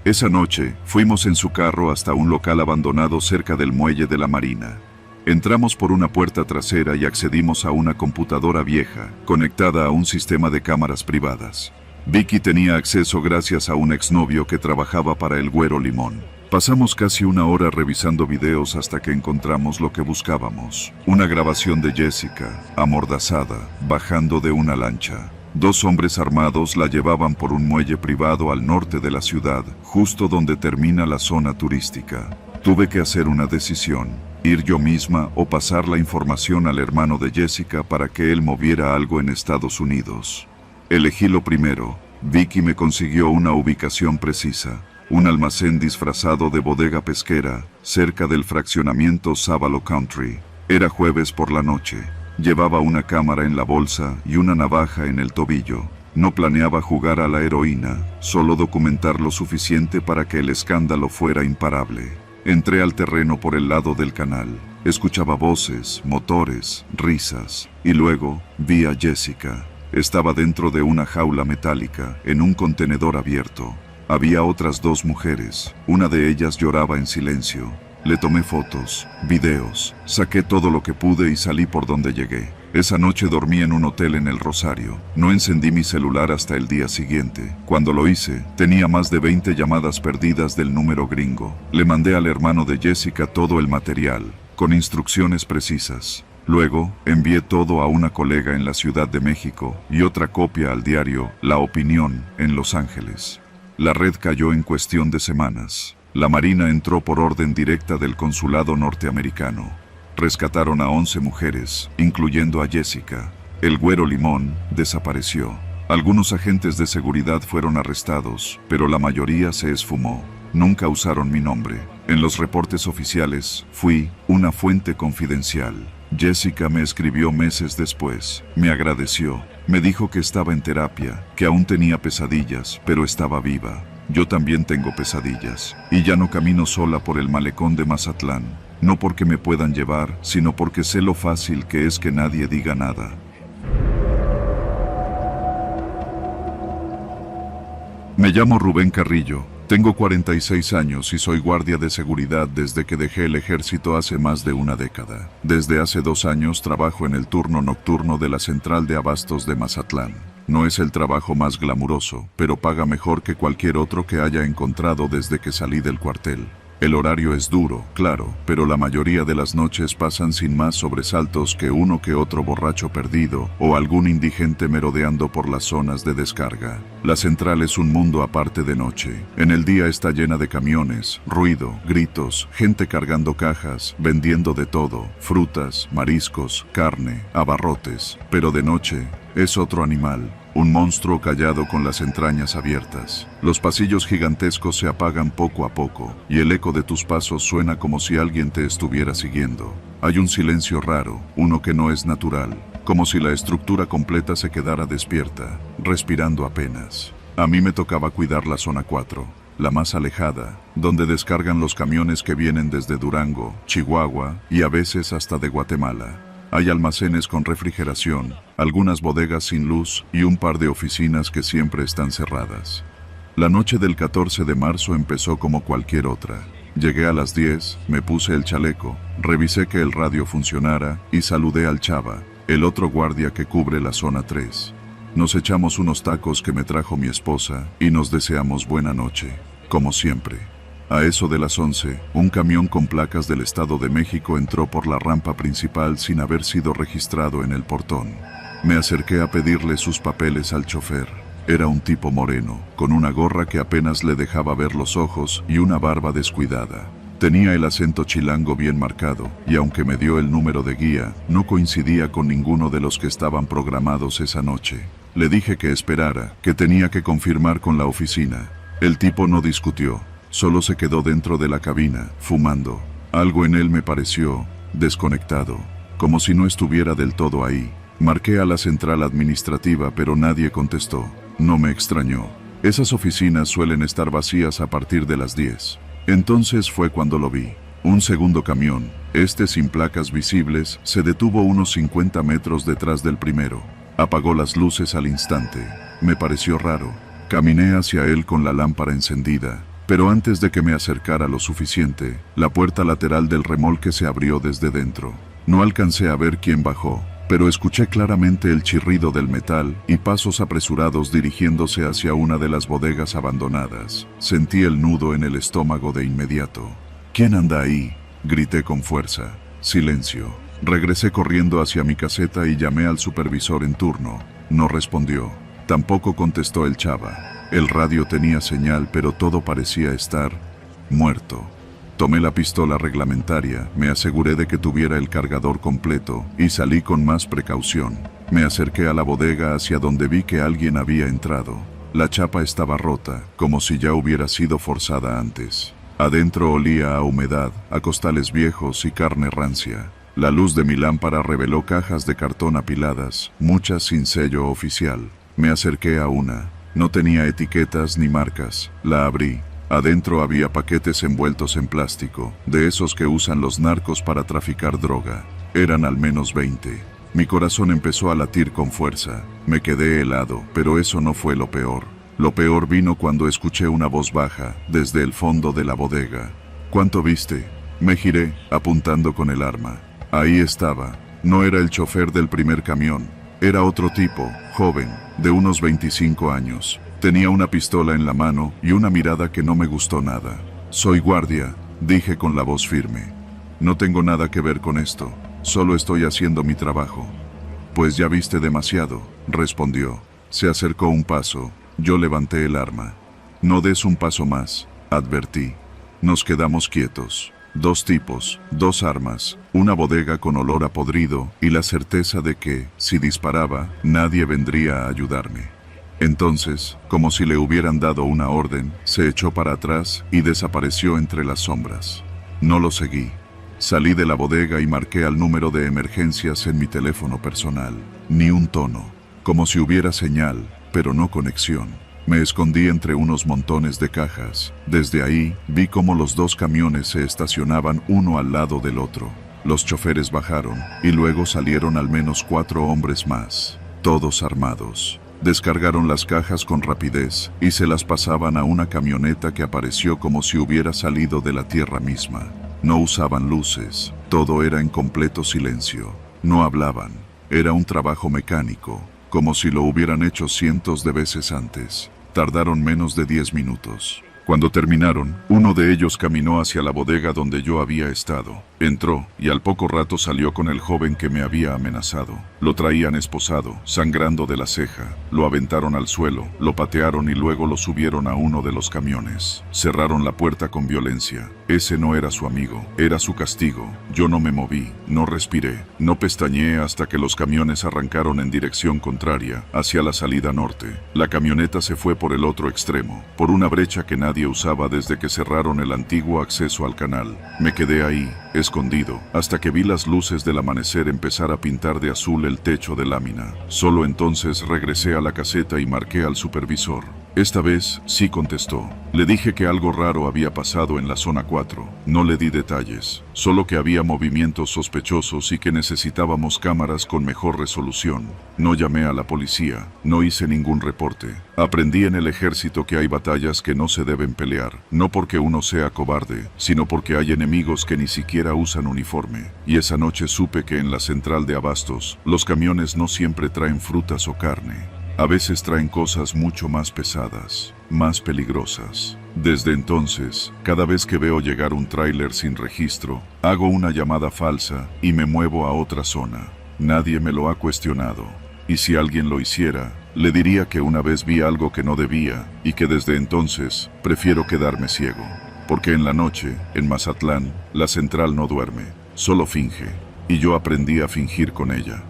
Esa noche, fuimos en su carro hasta un local abandonado cerca del muelle de la Marina. Entramos por una puerta trasera y accedimos a una computadora vieja, conectada a un sistema de cámaras privadas. Vicky tenía acceso gracias a un exnovio que trabajaba para el Güero Limón. Pasamos casi 1 hora revisando videos hasta que encontramos lo que buscábamos. Una grabación de Jessica, amordazada, bajando de una lancha. 2 hombres armados la llevaban por un muelle privado al norte de la ciudad, justo donde termina la zona turística. Tuve que hacer una decisión: ir yo misma o pasar la información al hermano de Jessica para que él moviera algo en Estados Unidos. Elegí lo primero. Vicky me consiguió una ubicación precisa. un almacén disfrazado de bodega pesquera, cerca del fraccionamiento Sábalo Country. Era jueves por la noche. Llevaba una cámara en la bolsa y una navaja en el tobillo. No planeaba jugar a la heroína, solo documentar lo suficiente para que el escándalo fuera imparable. Entré al terreno por el lado del canal. Escuchaba voces, motores, risas, y luego vi a Jessica. Estaba dentro de una jaula metálica, en un contenedor abierto. Había otras 2 mujeres, una de ellas lloraba en silencio. Le tomé fotos, videos, saqué todo lo que pude y salí por donde llegué. Esa noche dormí en un hotel en el Rosario. No encendí mi celular hasta el día siguiente. Cuando lo hice, tenía más de 20 llamadas perdidas del número gringo. Le mandé al hermano de Jessica todo el material, con instrucciones precisas. Luego, envié todo a una colega en la Ciudad de México y otra copia al diario La Opinión en Los Ángeles. La red cayó en cuestión de semanas. La Marina entró por orden directa del consulado norteamericano. Rescataron a 11 mujeres, incluyendo a Jessica. El güero Limón desapareció. Algunos agentes de seguridad fueron arrestados, pero la mayoría se esfumó. Nunca usaron mi nombre. En los reportes oficiales, fui una fuente confidencial. Jessica me escribió meses después. Me agradeció. Me dijo que estaba en terapia, que aún tenía pesadillas, pero estaba viva. Yo también tengo pesadillas. Y ya no camino sola por el malecón de Mazatlán. No porque me puedan llevar, sino porque sé lo fácil que es que nadie diga nada. Me llamo Rubén Carrillo. Tengo 46 años y soy guardia de seguridad desde que dejé el ejército hace más de una década. Desde hace 2 años trabajo en el turno nocturno de la central de abastos de Mazatlán. No es el trabajo más glamuroso, pero paga mejor que cualquier otro que haya encontrado desde que salí del cuartel. El horario es duro, claro, pero la mayoría de las noches pasan sin más sobresaltos que uno que otro borracho perdido o algún indigente merodeando por las zonas de descarga. La central es un mundo aparte de noche. En el día está llena de camiones, ruido, gritos, gente cargando cajas, vendiendo de todo, frutas, mariscos, carne, abarrotes. Pero de noche es otro animal. Un monstruo callado con las entrañas abiertas. Los pasillos gigantescos se apagan poco a poco, y el eco de tus pasos suena como si alguien te estuviera siguiendo. Hay un silencio raro, uno que no es natural, como si la estructura completa se quedara despierta, respirando apenas. A mí me tocaba cuidar la zona 4, la más alejada, donde descargan los camiones que vienen desde Durango, Chihuahua y a veces hasta de Guatemala. Hay almacenes con refrigeración, algunas bodegas sin luz y un par de oficinas que siempre están cerradas. La noche del 14 de marzo empezó como cualquier otra. Llegué a las 10, me puse el chaleco, revisé que el radio funcionara y saludé al Chava, el otro guardia que cubre la zona 3. Nos echamos unos tacos que me trajo mi esposa y nos deseamos buena noche, como siempre. A eso de las 11, un camión con placas del Estado de México entró por la rampa principal sin haber sido registrado en el portón. Me acerqué a pedirle sus papeles al chofer. Era un tipo moreno, con una gorra que apenas le dejaba ver los ojos y una barba descuidada. Tenía el acento chilango bien marcado, y aunque me dio el número de guía, no coincidía con ninguno de los que estaban programados esa noche. Le dije que esperara, que tenía que confirmar con la oficina. El tipo no discutió. Solo se quedó dentro de la cabina, fumando. Algo en él me pareció desconectado, como si no estuviera del todo ahí. Marqué a la central administrativa, pero nadie contestó. No me extrañó. Esas oficinas suelen estar vacías a partir de las 10. Entonces fue cuando lo vi. Un segundo camión, este sin placas visibles, se detuvo unos 50 metros detrás del primero. Apagó las luces al instante. Me pareció raro. Caminé hacia él con la lámpara encendida. Pero antes de que me acercara lo suficiente, la puerta lateral del remolque se abrió desde dentro. No alcancé a ver quién bajó, pero escuché claramente el chirrido del metal y pasos apresurados dirigiéndose hacia una de las bodegas abandonadas. Sentí el nudo en el estómago de inmediato. ¿Quién anda ahí?, grité con fuerza. Silencio. Regresé corriendo hacia mi caseta y llamé al supervisor en turno. No respondió. Tampoco contestó el Chava. El radio tenía señal, pero todo parecía estar muerto. Tomé la pistola reglamentaria, me aseguré de que tuviera el cargador completo y salí con más precaución. Me acerqué a la bodega hacia donde vi que alguien había entrado. La chapa estaba rota, como si ya hubiera sido forzada antes. Adentro olía a humedad, a costales viejos y carne rancia. La luz de mi lámpara reveló cajas de cartón apiladas, muchas sin sello oficial. Me acerqué a una. No tenía etiquetas ni marcas. La abrí. Adentro había paquetes envueltos en plástico, de esos que usan los narcos para traficar droga. Eran al menos 20. Mi corazón empezó a latir con fuerza. Me quedé helado, pero eso no fue lo peor. Lo peor vino cuando escuché una voz baja, desde el fondo de la bodega. ¿Cuánto viste? Me giré, apuntando con el arma. Ahí estaba. No era el chofer del primer camión. Era otro tipo, joven, de unos 25 años. Tenía una pistola en la mano y una mirada que no me gustó nada. «Soy guardia», dije con la voz firme. «No tengo nada que ver con esto. Solo estoy haciendo mi trabajo». «Pues ya viste demasiado», respondió. Se acercó un paso. Yo levanté el arma. «No des un paso más», advertí. Nos quedamos quietos. 2 tipos, 2 armas, una bodega con olor a podrido y la certeza de que, si disparaba, nadie vendría a ayudarme. Entonces, como si le hubieran dado una orden, se echó para atrás y desapareció entre las sombras. No lo seguí. Salí de la bodega y marqué al número de emergencias en mi teléfono personal. Ni un tono, como si hubiera señal, pero no conexión. Me escondí entre unos montones de cajas. Desde ahí, vi cómo los 2 camiones se estacionaban uno al lado del otro. Los choferes bajaron, y luego salieron al menos 4 hombres más, todos armados. Descargaron las cajas con rapidez, y se las pasaban a una camioneta que apareció como si hubiera salido de la tierra misma. No usaban luces, todo era en completo silencio. No hablaban, era un trabajo mecánico, como si lo hubieran hecho cientos de veces antes. Tardaron menos de 10 minutos. Cuando terminaron, uno de ellos caminó hacia la bodega donde yo había estado. Entró, y al poco rato salió con el joven que me había amenazado. Lo traían esposado, sangrando de la ceja. Lo aventaron al suelo, lo patearon y luego lo subieron a uno de los camiones. Cerraron la puerta con violencia. Ese no era su amigo, era su castigo. Yo no me moví, no respiré, no pestañeé hasta que los camiones arrancaron en dirección contraria, hacia la salida norte. La camioneta se fue por el otro extremo, por una brecha que nadie usaba desde que cerraron el antiguo acceso al canal. Me quedé ahí, escondido, hasta que vi las luces del amanecer empezar a pintar de azul el techo de lámina. Solo entonces regresé a la caseta y marqué al supervisor. Esta vez sí contestó. Le dije que algo raro había pasado en la zona 4. No le di detalles, solo que había movimientos sospechosos y que necesitábamos cámaras con mejor resolución. No llamé a la policía, no hice ningún reporte. Aprendí en el ejército que hay batallas que no se deben pelear, no porque uno sea cobarde, sino porque hay enemigos que ni siquiera usan uniforme. Y esa noche supe que en la central de abastos, los camiones no siempre traen frutas o carne. A veces traen cosas mucho más pesadas, más peligrosas. Desde entonces, cada vez que veo llegar un tráiler sin registro, hago una llamada falsa y me muevo a otra zona. Nadie me lo ha cuestionado. Y si alguien lo hiciera, le diría que una vez vi algo que no debía y que desde entonces prefiero quedarme ciego. Porque en la noche, en Mazatlán, la central no duerme, solo finge. Y yo aprendí a fingir con ella.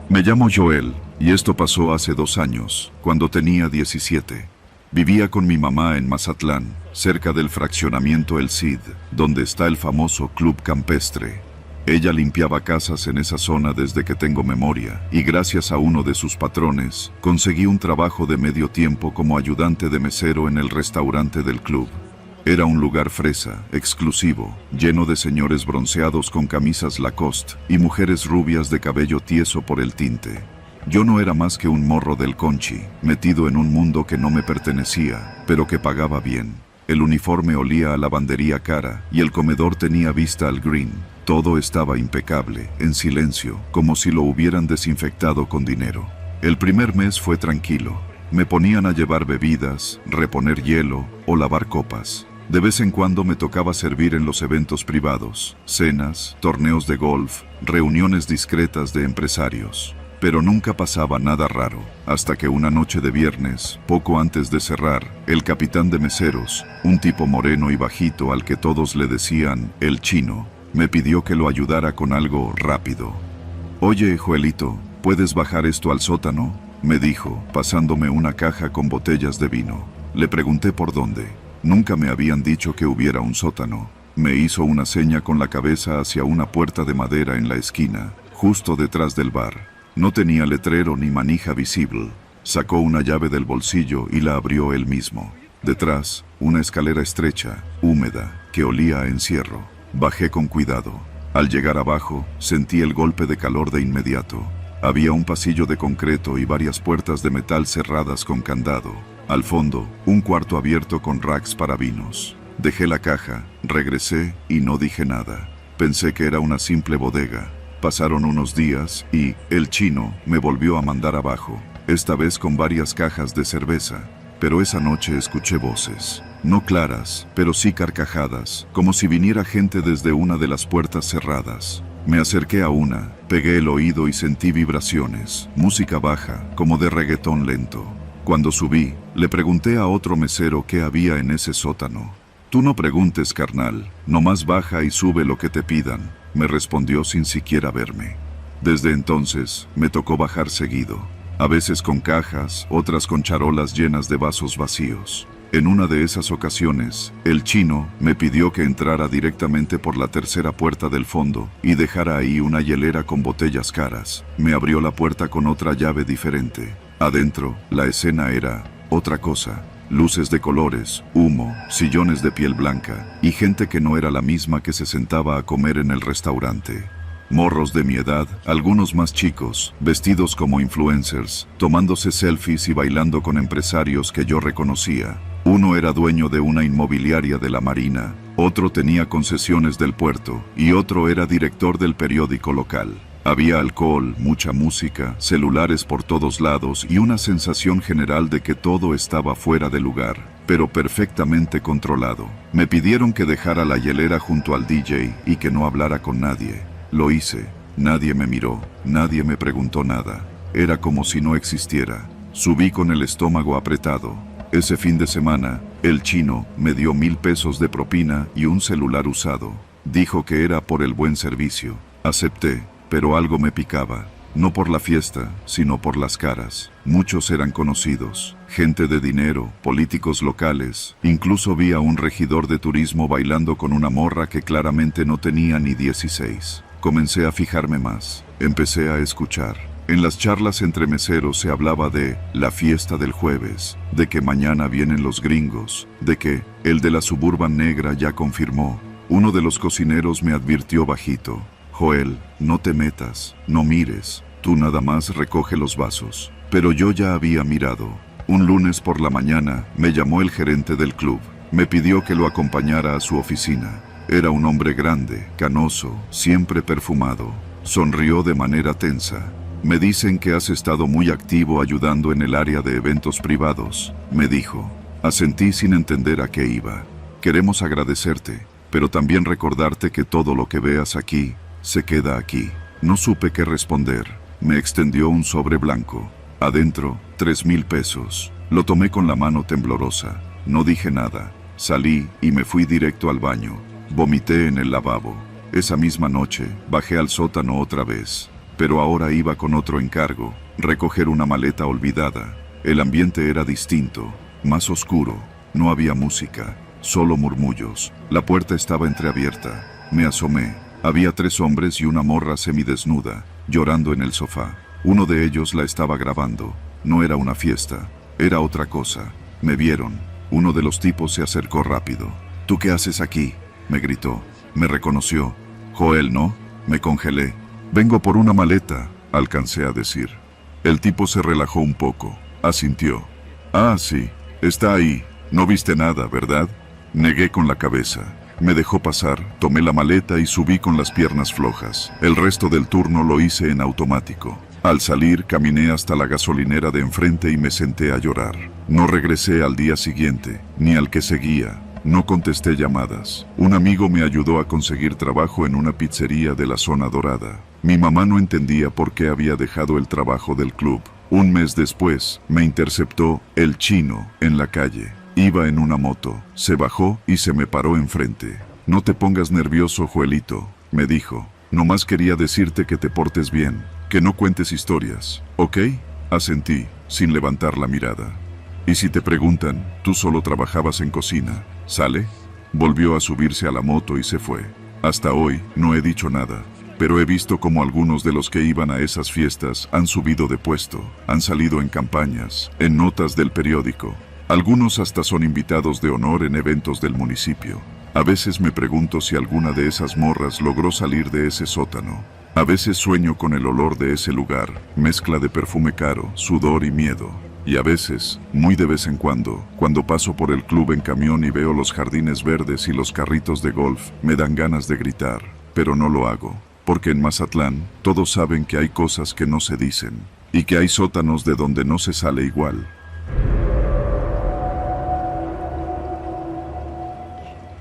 Me llamo Joel, y esto pasó hace 2 años, cuando tenía 17. Vivía con mi mamá en Mazatlán, cerca del fraccionamiento El Cid, donde está el famoso Club Campestre. Ella limpiaba casas en esa zona desde que tengo memoria, y gracias a uno de sus patrones, conseguí un trabajo de medio tiempo como ayudante de mesero en el restaurante del club. Era un lugar fresa, exclusivo, lleno de señores bronceados con camisas Lacoste y mujeres rubias de cabello tieso por el tinte. Yo no era más que un morro del Conchi, metido en un mundo que no me pertenecía, pero que pagaba bien. El uniforme olía a lavandería cara y el comedor tenía vista al green. Todo estaba impecable, en silencio, como si lo hubieran desinfectado con dinero. El primer mes fue tranquilo. Me ponían a llevar bebidas, reponer hielo o lavar copas. De vez en cuando me tocaba servir en los eventos privados, cenas, torneos de golf, reuniones discretas de empresarios. Pero nunca pasaba nada raro, hasta que una noche de viernes, poco antes de cerrar, el capitán de meseros, un tipo moreno y bajito al que todos le decían el chino, me pidió que lo ayudara con algo rápido. «Oye, Joelito», ¿Puedes bajar esto al sótano?, me dijo, pasándome una caja con botellas de vino. Le pregunté por dónde. Nunca me habían dicho que hubiera un sótano. Me hizo una seña con la cabeza hacia una puerta de madera en la esquina, justo detrás del bar. No tenía letrero ni manija visible. Sacó una llave del bolsillo y la abrió él mismo. Detrás, una escalera estrecha, húmeda, que olía a encierro. Bajé con cuidado. Al llegar abajo, sentí el golpe de calor de inmediato. Había un pasillo de concreto y varias puertas de metal cerradas con candado. Al fondo, un cuarto abierto con racks para vinos. Dejé la caja, regresé y no dije nada. Pensé que era una simple bodega. Pasaron unos días y el chino me volvió a mandar abajo, esta vez con varias cajas de cerveza. Pero esa noche escuché voces, no claras, pero sí carcajadas, como si viniera gente desde una de las puertas cerradas. Me acerqué a una, pegué el oído y sentí vibraciones, música baja, como de reggaetón lento. Cuando subí, le pregunté a otro mesero qué había en ese sótano. «Tú no preguntes, carnal, nomás baja y sube lo que te pidan», me respondió sin siquiera verme. Desde entonces, me tocó bajar seguido. A veces con cajas, otras con charolas llenas de vasos vacíos. En una de esas ocasiones, el chino me pidió que entrara directamente por la tercera puerta del fondo y dejara ahí una hielera con botellas caras. Me abrió la puerta con otra llave diferente. Adentro, la escena era otra cosa. Luces de colores, humo, sillones de piel blanca y gente que no era la misma que se sentaba a comer en el restaurante. Morros de mi edad, algunos más chicos, vestidos como influencers, tomándose selfies y bailando con empresarios que yo reconocía. Uno era dueño de una inmobiliaria de la Marina, otro tenía concesiones del puerto y otro era director del periódico local. Había alcohol, mucha música, celulares por todos lados y una sensación general de que todo estaba fuera de lugar, pero perfectamente controlado. Me pidieron que dejara la hielera junto al DJ y que no hablara con nadie. Lo hice. Nadie me miró, nadie me preguntó nada. Era como si no existiera. Subí con el estómago apretado. Ese fin de semana, el chino me dio 1,000 pesos de propina y un celular usado. Dijo que era por el buen servicio. Acepté, pero algo me picaba. No por la fiesta, sino por las caras. Muchos eran conocidos, gente de dinero, políticos locales. Incluso vi a un regidor de turismo bailando con una morra que claramente no tenía ni 16. Comencé a fijarme más. Empecé a escuchar. En las charlas entre meseros se hablaba de la fiesta del jueves, de que mañana vienen los gringos, de que el de la Suburban negra ya confirmó. Uno de los cocineros me advirtió bajito: «Joel, no te metas, no mires, tú nada más recoge los vasos». Pero yo ya había mirado. Un lunes por la mañana me llamó el gerente del club. Me pidió que lo acompañara a su oficina. Era un hombre grande, canoso, siempre perfumado. Sonrió de manera tensa. «Me dicen que has estado muy activo ayudando en el área de eventos privados», me dijo. Asentí sin entender a qué iba. «Queremos agradecerte, pero también recordarte que todo lo que veas aquí se queda aquí». No supe qué responder. Me extendió un sobre blanco. Adentro, 3,000 pesos. Lo tomé con la mano temblorosa. No dije nada. Salí y me fui directo al baño. Vomité en el lavabo. Esa misma noche, bajé al sótano otra vez. Pero ahora iba con otro encargo: recoger una maleta olvidada. El ambiente era distinto, más oscuro. No había música, solo murmullos. La puerta estaba entreabierta. Me asomé. Había 3 hombres y una morra semidesnuda, llorando en el sofá. Uno de ellos la estaba grabando. No era una fiesta, era otra cosa. Me vieron. Uno de los tipos se acercó rápido. «¿Tú qué haces aquí?», me gritó. Me reconoció. «Joel, ¿no?». Me congelé. «Vengo por una maleta», alcancé a decir. El tipo se relajó un poco. Asintió. «Ah, sí, está ahí. No viste nada, ¿verdad?». Negué con la cabeza. Me dejó pasar, tomé la maleta y subí con las piernas flojas. El resto del turno lo hice en automático. Al salir, caminé hasta la gasolinera de enfrente y me senté a llorar. No regresé al día siguiente, ni al que seguía. No contesté llamadas. Un amigo me ayudó a conseguir trabajo en una pizzería de la zona dorada. Mi mamá no entendía por qué había dejado el trabajo del club. Un mes después, me interceptó el chino en la calle. Iba en una moto. Se bajó y se me paró enfrente. «No te pongas nervioso, Joelito», me dijo. «Nomás quería decirte que te portes bien, Que no cuentes historias, ¿ok? Asentí, sin levantar la mirada. Y si te preguntan, tú solo trabajabas en cocina, ¿sale? Volvió a subirse a la moto y se fue. Hasta hoy, no he dicho nada. Pero he visto como algunos de los que iban a esas fiestas han subido de puesto, han salido en campañas, en notas del periódico. Algunos hasta son invitados de honor en eventos del municipio. A veces me pregunto si alguna de esas morras logró salir de ese sótano. A veces sueño con el olor de ese lugar, mezcla de perfume caro, sudor y miedo. Y a veces, muy de vez en cuando paso por el club en camión y veo los jardines verdes y los carritos de golf, me dan ganas de gritar, pero no lo hago. Porque en Mazatlán, todos saben que hay cosas que no se dicen, y que hay sótanos de donde no se sale igual.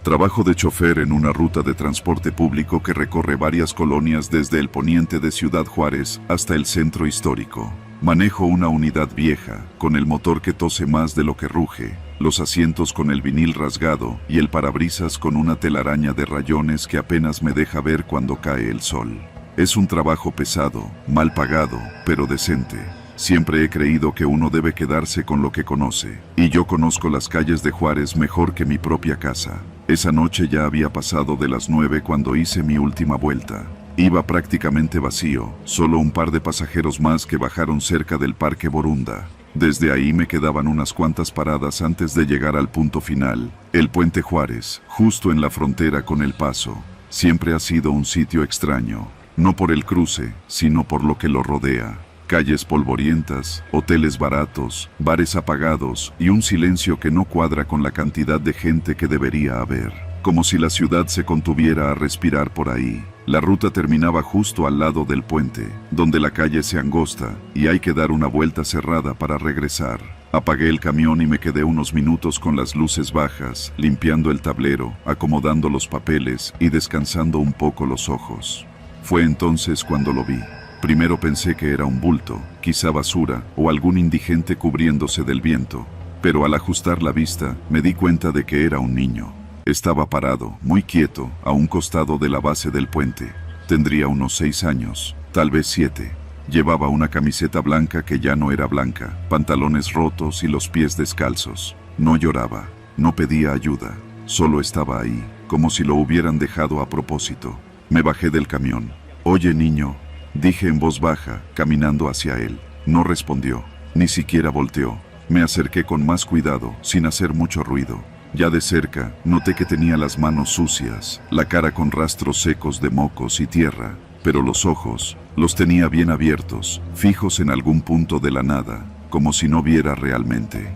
Trabajo de chofer en una ruta de transporte público que recorre varias colonias desde el poniente de Ciudad Juárez hasta el centro histórico. Manejo una unidad vieja, con el motor que tose más de lo que ruge, los asientos con el vinil rasgado y el parabrisas con una telaraña de rayones que apenas me deja ver cuando cae el sol. Es un trabajo pesado, mal pagado, pero decente. Siempre he creído que uno debe quedarse con lo que conoce, y yo conozco las calles de Juárez mejor que mi propia casa. Esa noche ya había pasado de las 9 cuando hice mi última vuelta. Iba prácticamente vacío, solo un par de pasajeros más que bajaron cerca del Parque Borunda. Desde ahí me quedaban unas cuantas paradas antes de llegar al punto final, el Puente Juárez, justo en la frontera con El Paso. Siempre ha sido un sitio extraño, no por el cruce, sino por lo que lo rodea. Calles polvorientas, hoteles baratos, bares apagados y un silencio que no cuadra con la cantidad de gente que debería haber. Como si la ciudad se contuviera a respirar por ahí. La ruta terminaba justo al lado del puente, donde la calle se angosta y hay que dar una vuelta cerrada para regresar. Apagué el camión y me quedé unos minutos con las luces bajas, limpiando el tablero, acomodando los papeles y descansando un poco los ojos. Fue entonces cuando lo vi. Primero pensé que era un bulto, quizá basura o algún indigente cubriéndose del viento, pero al ajustar la vista me di cuenta de que era un niño. Estaba parado, muy quieto, a un costado de la base del puente. Tendría unos 6 años, tal vez 7. Llevaba una camiseta blanca que ya no era blanca, pantalones rotos y los pies descalzos. No lloraba, no pedía ayuda, solo estaba ahí, como si lo hubieran dejado a propósito. Me bajé del camión. «Oye, niño», dije en voz baja, caminando hacia él. No respondió, ni siquiera volteó. Me acerqué con más cuidado, sin hacer mucho ruido. Ya de cerca, noté que tenía las manos sucias, la cara con rastros secos de mocos y tierra, pero los ojos, los tenía bien abiertos, fijos en algún punto de la nada, como si no viera realmente.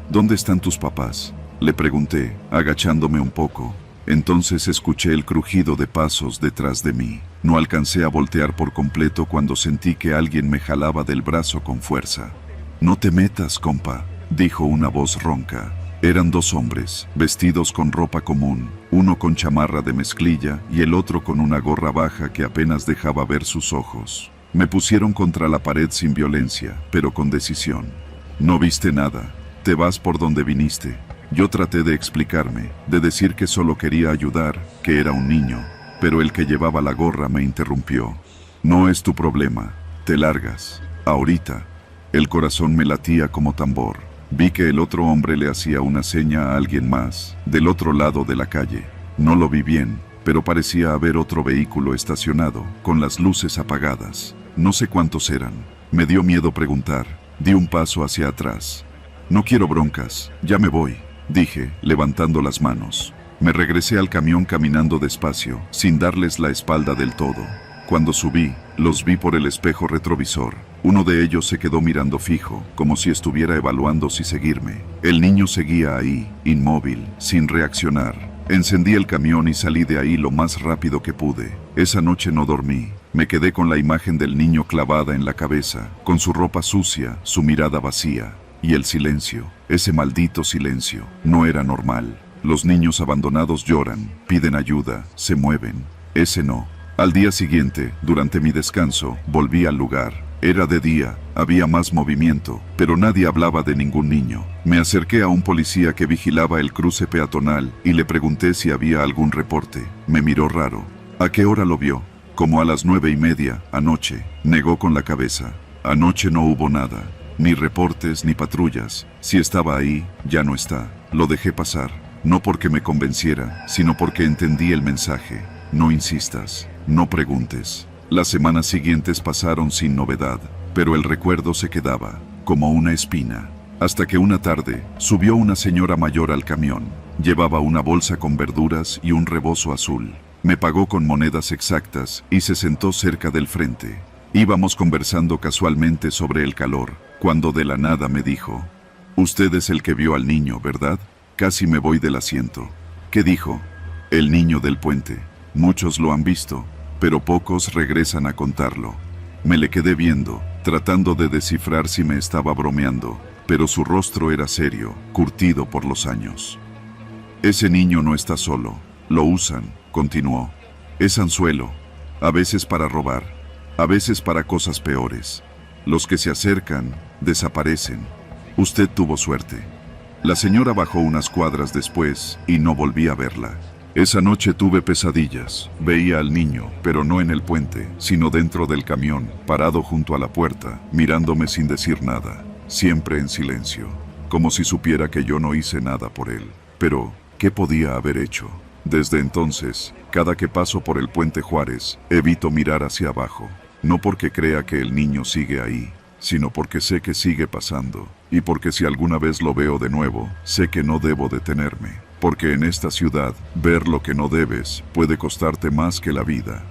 «¿Dónde están tus papás?», le pregunté, agachándome un poco. Entonces escuché el crujido de pasos detrás de mí. No alcancé a voltear por completo cuando sentí que alguien me jalaba del brazo con fuerza. «No te metas, compa», dijo una voz ronca. Eran 2 hombres, vestidos con ropa común, uno con chamarra de mezclilla y el otro con una gorra baja que apenas dejaba ver sus ojos. Me pusieron contra la pared sin violencia, pero con decisión. «No viste nada, te vas por donde viniste». Yo traté de explicarme, de decir que solo quería ayudar, que era un niño, pero el que llevaba la gorra me interrumpió. «No es tu problema, te largas, ahorita». El corazón me latía como tambor. Vi que el otro hombre le hacía una seña a alguien más, del otro lado de la calle. No lo vi bien, pero parecía haber otro vehículo estacionado, con las luces apagadas. No sé cuántos eran. Me dio miedo preguntar. Di un paso hacia atrás. «No quiero broncas, ya me voy», dije, levantando las manos. Me regresé al camión caminando despacio, sin darles la espalda del todo. Cuando subí, los vi por el espejo retrovisor. Uno de ellos se quedó mirando fijo, como si estuviera evaluando si seguirme. El niño seguía ahí, inmóvil, sin reaccionar. Encendí el camión y salí de ahí lo más rápido que pude. Esa noche no dormí. Me quedé con la imagen del niño clavada en la cabeza, con su ropa sucia, su mirada vacía. Y el silencio, ese maldito silencio, no era normal. Los niños abandonados lloran, piden ayuda, se mueven. Ese no. Al día siguiente, durante mi descanso, volví al lugar. Era de día, había más movimiento, pero nadie hablaba de ningún niño. Me acerqué a un policía que vigilaba el cruce peatonal y le pregunté si había algún reporte. Me miró raro. «¿A qué hora lo vio?», Como a las 9:30, anoche, negó con la cabeza. Anoche no hubo nada, ni reportes ni patrullas. Si estaba ahí, ya no está. Lo dejé pasar, no porque me convenciera, sino porque entendí el mensaje. No insistas, no preguntes. Las semanas siguientes pasaron sin novedad, pero el recuerdo se quedaba, como una espina. Hasta que una tarde, subió una señora mayor al camión. Llevaba una bolsa con verduras y un rebozo azul. Me pagó con monedas exactas y se sentó cerca del frente. Íbamos conversando casualmente sobre el calor, cuando de la nada me dijo: «Usted es el que vio al niño, ¿verdad?». Casi me voy del asiento. ¿Qué dijo? El niño del puente. Muchos lo han visto, pero pocos regresan a contarlo. Me le quedé viendo, tratando de descifrar si me estaba bromeando, pero su rostro era serio, curtido por los años. Ese niño no está solo. Lo usan, continuó. Es anzuelo, a veces para robar, a veces para cosas peores. Los que se acercan, desaparecen. Usted tuvo suerte. La señora bajó unas cuadras después y no volví a verla. Esa noche tuve pesadillas. Veía al niño, pero no en el puente, sino dentro del camión, parado junto a la puerta, mirándome sin decir nada, siempre en silencio, como si supiera que yo no hice nada por él. Pero, ¿qué podía haber hecho? Desde entonces, cada que paso por el puente Juárez, evito mirar hacia abajo. No porque crea que el niño sigue ahí, sino porque sé que sigue pasando, y porque si alguna vez lo veo de nuevo, sé que no debo detenerme, porque en esta ciudad, ver lo que no debes puede costarte más que la vida.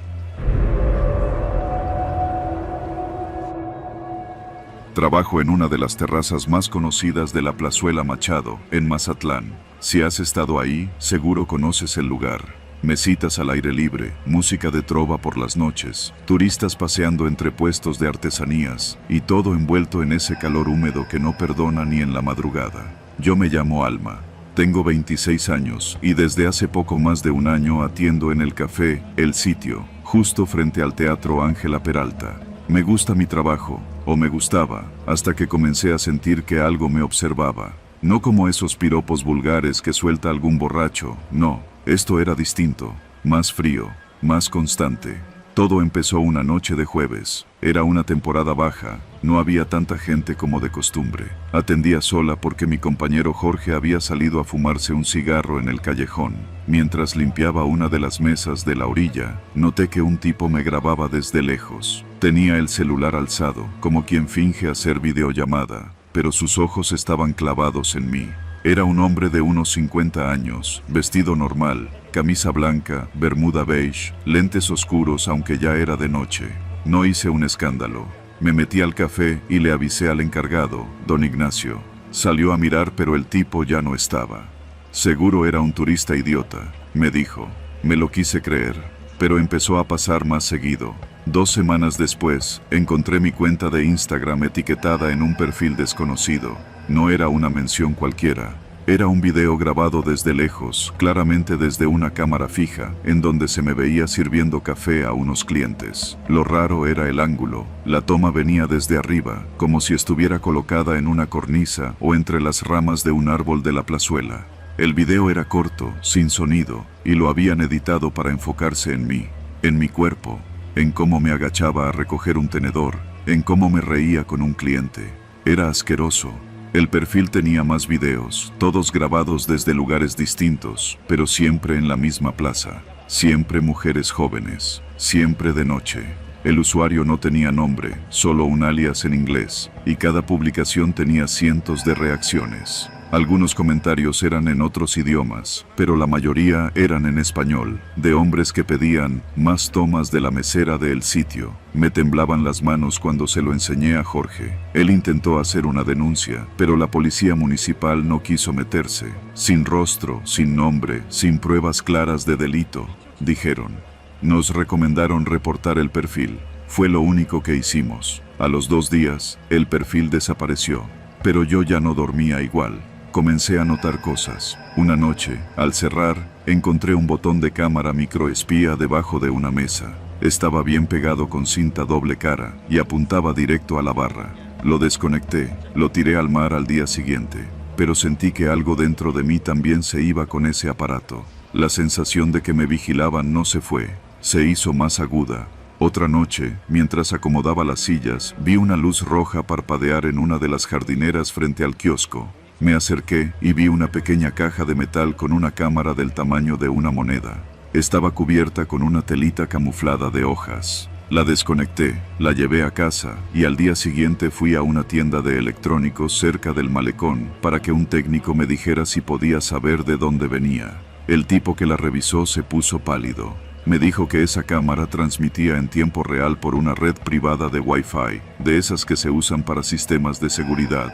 Trabajo en una de las terrazas más conocidas de la Plazuela Machado, en Mazatlán. Si has estado ahí, seguro conoces el lugar. Mesitas al aire libre, música de trova por las noches, turistas paseando entre puestos de artesanías, y todo envuelto en ese calor húmedo que no perdona ni en la madrugada. Yo me llamo Alma. Tengo 26 años, y desde hace poco más de un año atiendo en el café El Sitio, justo frente al Teatro Ángela Peralta. Me gusta mi trabajo, o me gustaba, hasta que comencé a sentir que algo me observaba. No como esos piropos vulgares que suelta algún borracho, no. Esto era distinto, más frío, más constante. Todo empezó una noche de jueves. Era una temporada baja, no había tanta gente como de costumbre. Atendía sola porque mi compañero Jorge había salido a fumarse un cigarro en el callejón. Mientras limpiaba una de las mesas de la orilla, noté que un tipo me grababa desde lejos. Tenía el celular alzado, como quien finge hacer videollamada, pero sus ojos estaban clavados en mí. Era un hombre de unos 50 años, vestido normal, camisa blanca, bermuda beige, lentes oscuros aunque ya era de noche. No hice un escándalo. Me metí al café y le avisé al encargado, don Ignacio. Salió a mirar pero el tipo ya no estaba. Seguro era un turista idiota, me dijo. Me lo quise creer, pero empezó a pasar más seguido. 2 semanas después, encontré mi cuenta de Instagram etiquetada en un perfil desconocido. No era una mención cualquiera. Era un video grabado desde lejos, claramente desde una cámara fija, en donde se me veía sirviendo café a unos clientes. Lo raro era el ángulo. La toma venía desde arriba, como si estuviera colocada en una cornisa o entre las ramas de un árbol de la plazuela. El video era corto, sin sonido, y lo habían editado para enfocarse en mí, en mi cuerpo, en cómo me agachaba a recoger un tenedor, en cómo me reía con un cliente. Era asqueroso. El perfil tenía más videos, todos grabados desde lugares distintos, pero siempre en la misma plaza. Siempre mujeres jóvenes, siempre de noche. El usuario no tenía nombre, solo un alias en inglés, y cada publicación tenía cientos de reacciones. Algunos comentarios eran en otros idiomas, pero la mayoría eran en español, de hombres que pedían más tomas de la mesera de El Sitio. Me temblaban las manos cuando se lo enseñé a Jorge. Él intentó hacer una denuncia, pero la policía municipal no quiso meterse. Sin rostro, sin nombre, sin pruebas claras de delito, dijeron. Nos recomendaron reportar el perfil. Fue lo único que hicimos. A los 2 días, el perfil desapareció. Pero yo ya no dormía igual. Comencé a notar cosas. Una noche, al cerrar, encontré un botón de cámara microespía debajo de una mesa. Estaba bien pegado con cinta doble cara y apuntaba directo a la barra. Lo desconecté, lo tiré al mar al día siguiente, pero sentí que algo dentro de mí también se iba con ese aparato. La sensación de que me vigilaban no se fue. se hizo más aguda. Otra noche, mientras acomodaba las sillas, vi una luz roja parpadear en una de las jardineras frente al kiosco. Me acerqué y vi una pequeña caja de metal con una cámara del tamaño de una moneda. Estaba cubierta con una telita camuflada de hojas. La desconecté, la llevé a casa y al día siguiente fui a una tienda de electrónicos cerca del malecón para que un técnico me dijera si podía saber de dónde venía. El tipo que la revisó se puso pálido. Me dijo que esa cámara transmitía en tiempo real por una red privada de Wi-Fi, de esas que se usan para sistemas de seguridad.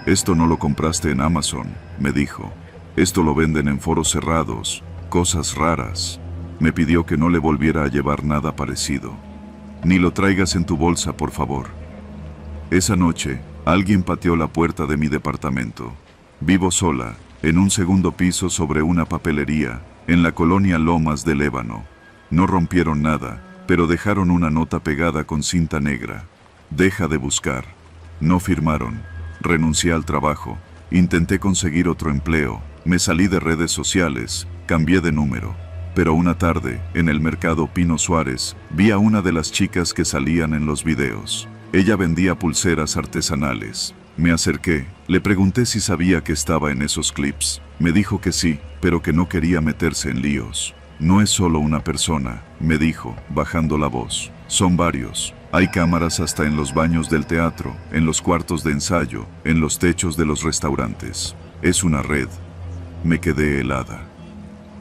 Esto no lo compraste en Amazon, me dijo. Esto lo venden en foros cerrados, cosas raras. Me pidió que no le volviera a llevar nada parecido. Ni lo traigas en tu bolsa, por favor. Esa noche, alguien pateó la puerta de mi departamento. Vivo sola, en un segundo piso sobre una papelería, en la colonia Lomas del Ébano. No rompieron nada, pero dejaron una nota pegada con cinta negra. Deja de buscar. No firmaron. Renuncié al trabajo. Intenté conseguir otro empleo. Me salí de redes sociales. Cambié de número. Pero una tarde, en el mercado Pino Suárez, vi a una de las chicas que salían en los videos. Ella vendía pulseras artesanales. Me acerqué, le pregunté si sabía que estaba en esos clips. Me dijo que sí, pero que no quería meterse en líos. No es solo una persona, me dijo, bajando la voz. Son varios. Hay cámaras hasta en los baños del teatro, en los cuartos de ensayo, en los techos de los restaurantes. Es una red. Me quedé helada.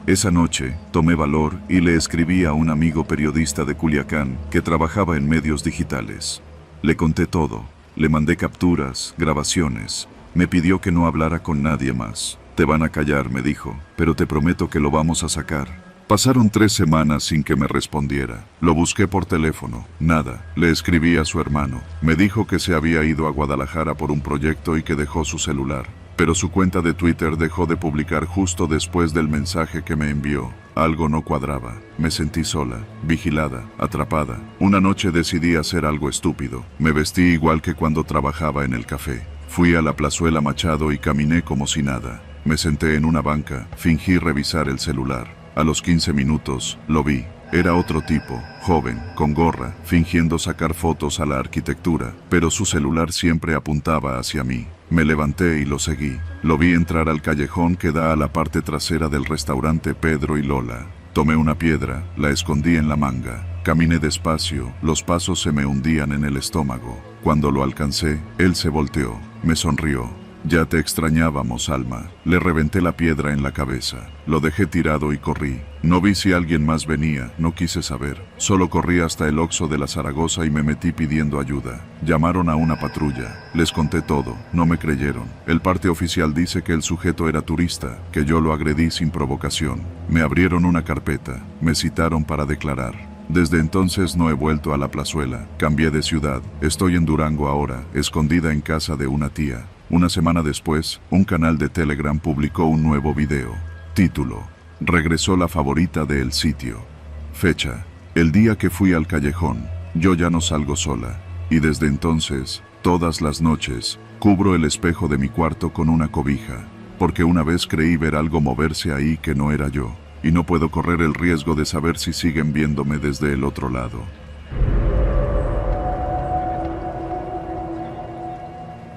Esa noche, tomé valor y le escribí a un amigo periodista de Culiacán que trabajaba en medios digitales. Le conté todo, le mandé capturas, grabaciones. Me pidió que no hablara con nadie más. Te van a callar, me dijo, pero te prometo que lo vamos a sacar. Pasaron 3 semanas sin que me respondiera. Lo busqué por teléfono, nada. Le escribí a su hermano. Me dijo que se había ido a Guadalajara por un proyecto y que dejó su celular. Pero su cuenta de Twitter dejó de publicar justo después del mensaje que me envió. Algo no cuadraba. Me sentí sola, vigilada, atrapada. Una noche decidí hacer algo estúpido. Me vestí igual que cuando trabajaba en el café. Fui a la Plazuela Machado y caminé como si nada. Me senté en una banca, fingí revisar el celular. A los 15 minutos, lo vi. Era otro tipo, joven, con gorra, fingiendo sacar fotos a la arquitectura, pero su celular siempre apuntaba hacia mí. Me levanté y lo seguí. Lo vi entrar al callejón que da a la parte trasera del restaurante Pedro y Lola. Tomé una piedra, la escondí en la manga. Caminé despacio, los pasos se me hundían en el estómago. Cuando lo alcancé, él se volteó, me sonrió. Ya te extrañábamos, Alma. Le reventé la piedra en la cabeza. Lo dejé tirado y corrí. No vi si alguien más venía, no quise saber. Solo corrí hasta el Oxxo de la Zaragoza y me metí pidiendo ayuda. Llamaron a una patrulla. Les conté todo. No me creyeron. El parte oficial dice que el sujeto era turista, que yo lo agredí sin provocación. Me abrieron una carpeta. Me citaron para declarar. Desde entonces no he vuelto a la plazuela. Cambié de ciudad. Estoy en Durango ahora, escondida en casa de una tía. Una semana después, un canal de Telegram publicó un nuevo video. Título: Regresó la favorita del sitio. Fecha: el día que fui al callejón. Yo ya no salgo sola. Y desde entonces, todas las noches, cubro el espejo de mi cuarto con una cobija. Porque una vez creí ver algo moverse ahí que no era yo. Y no puedo correr el riesgo de saber si siguen viéndome desde el otro lado.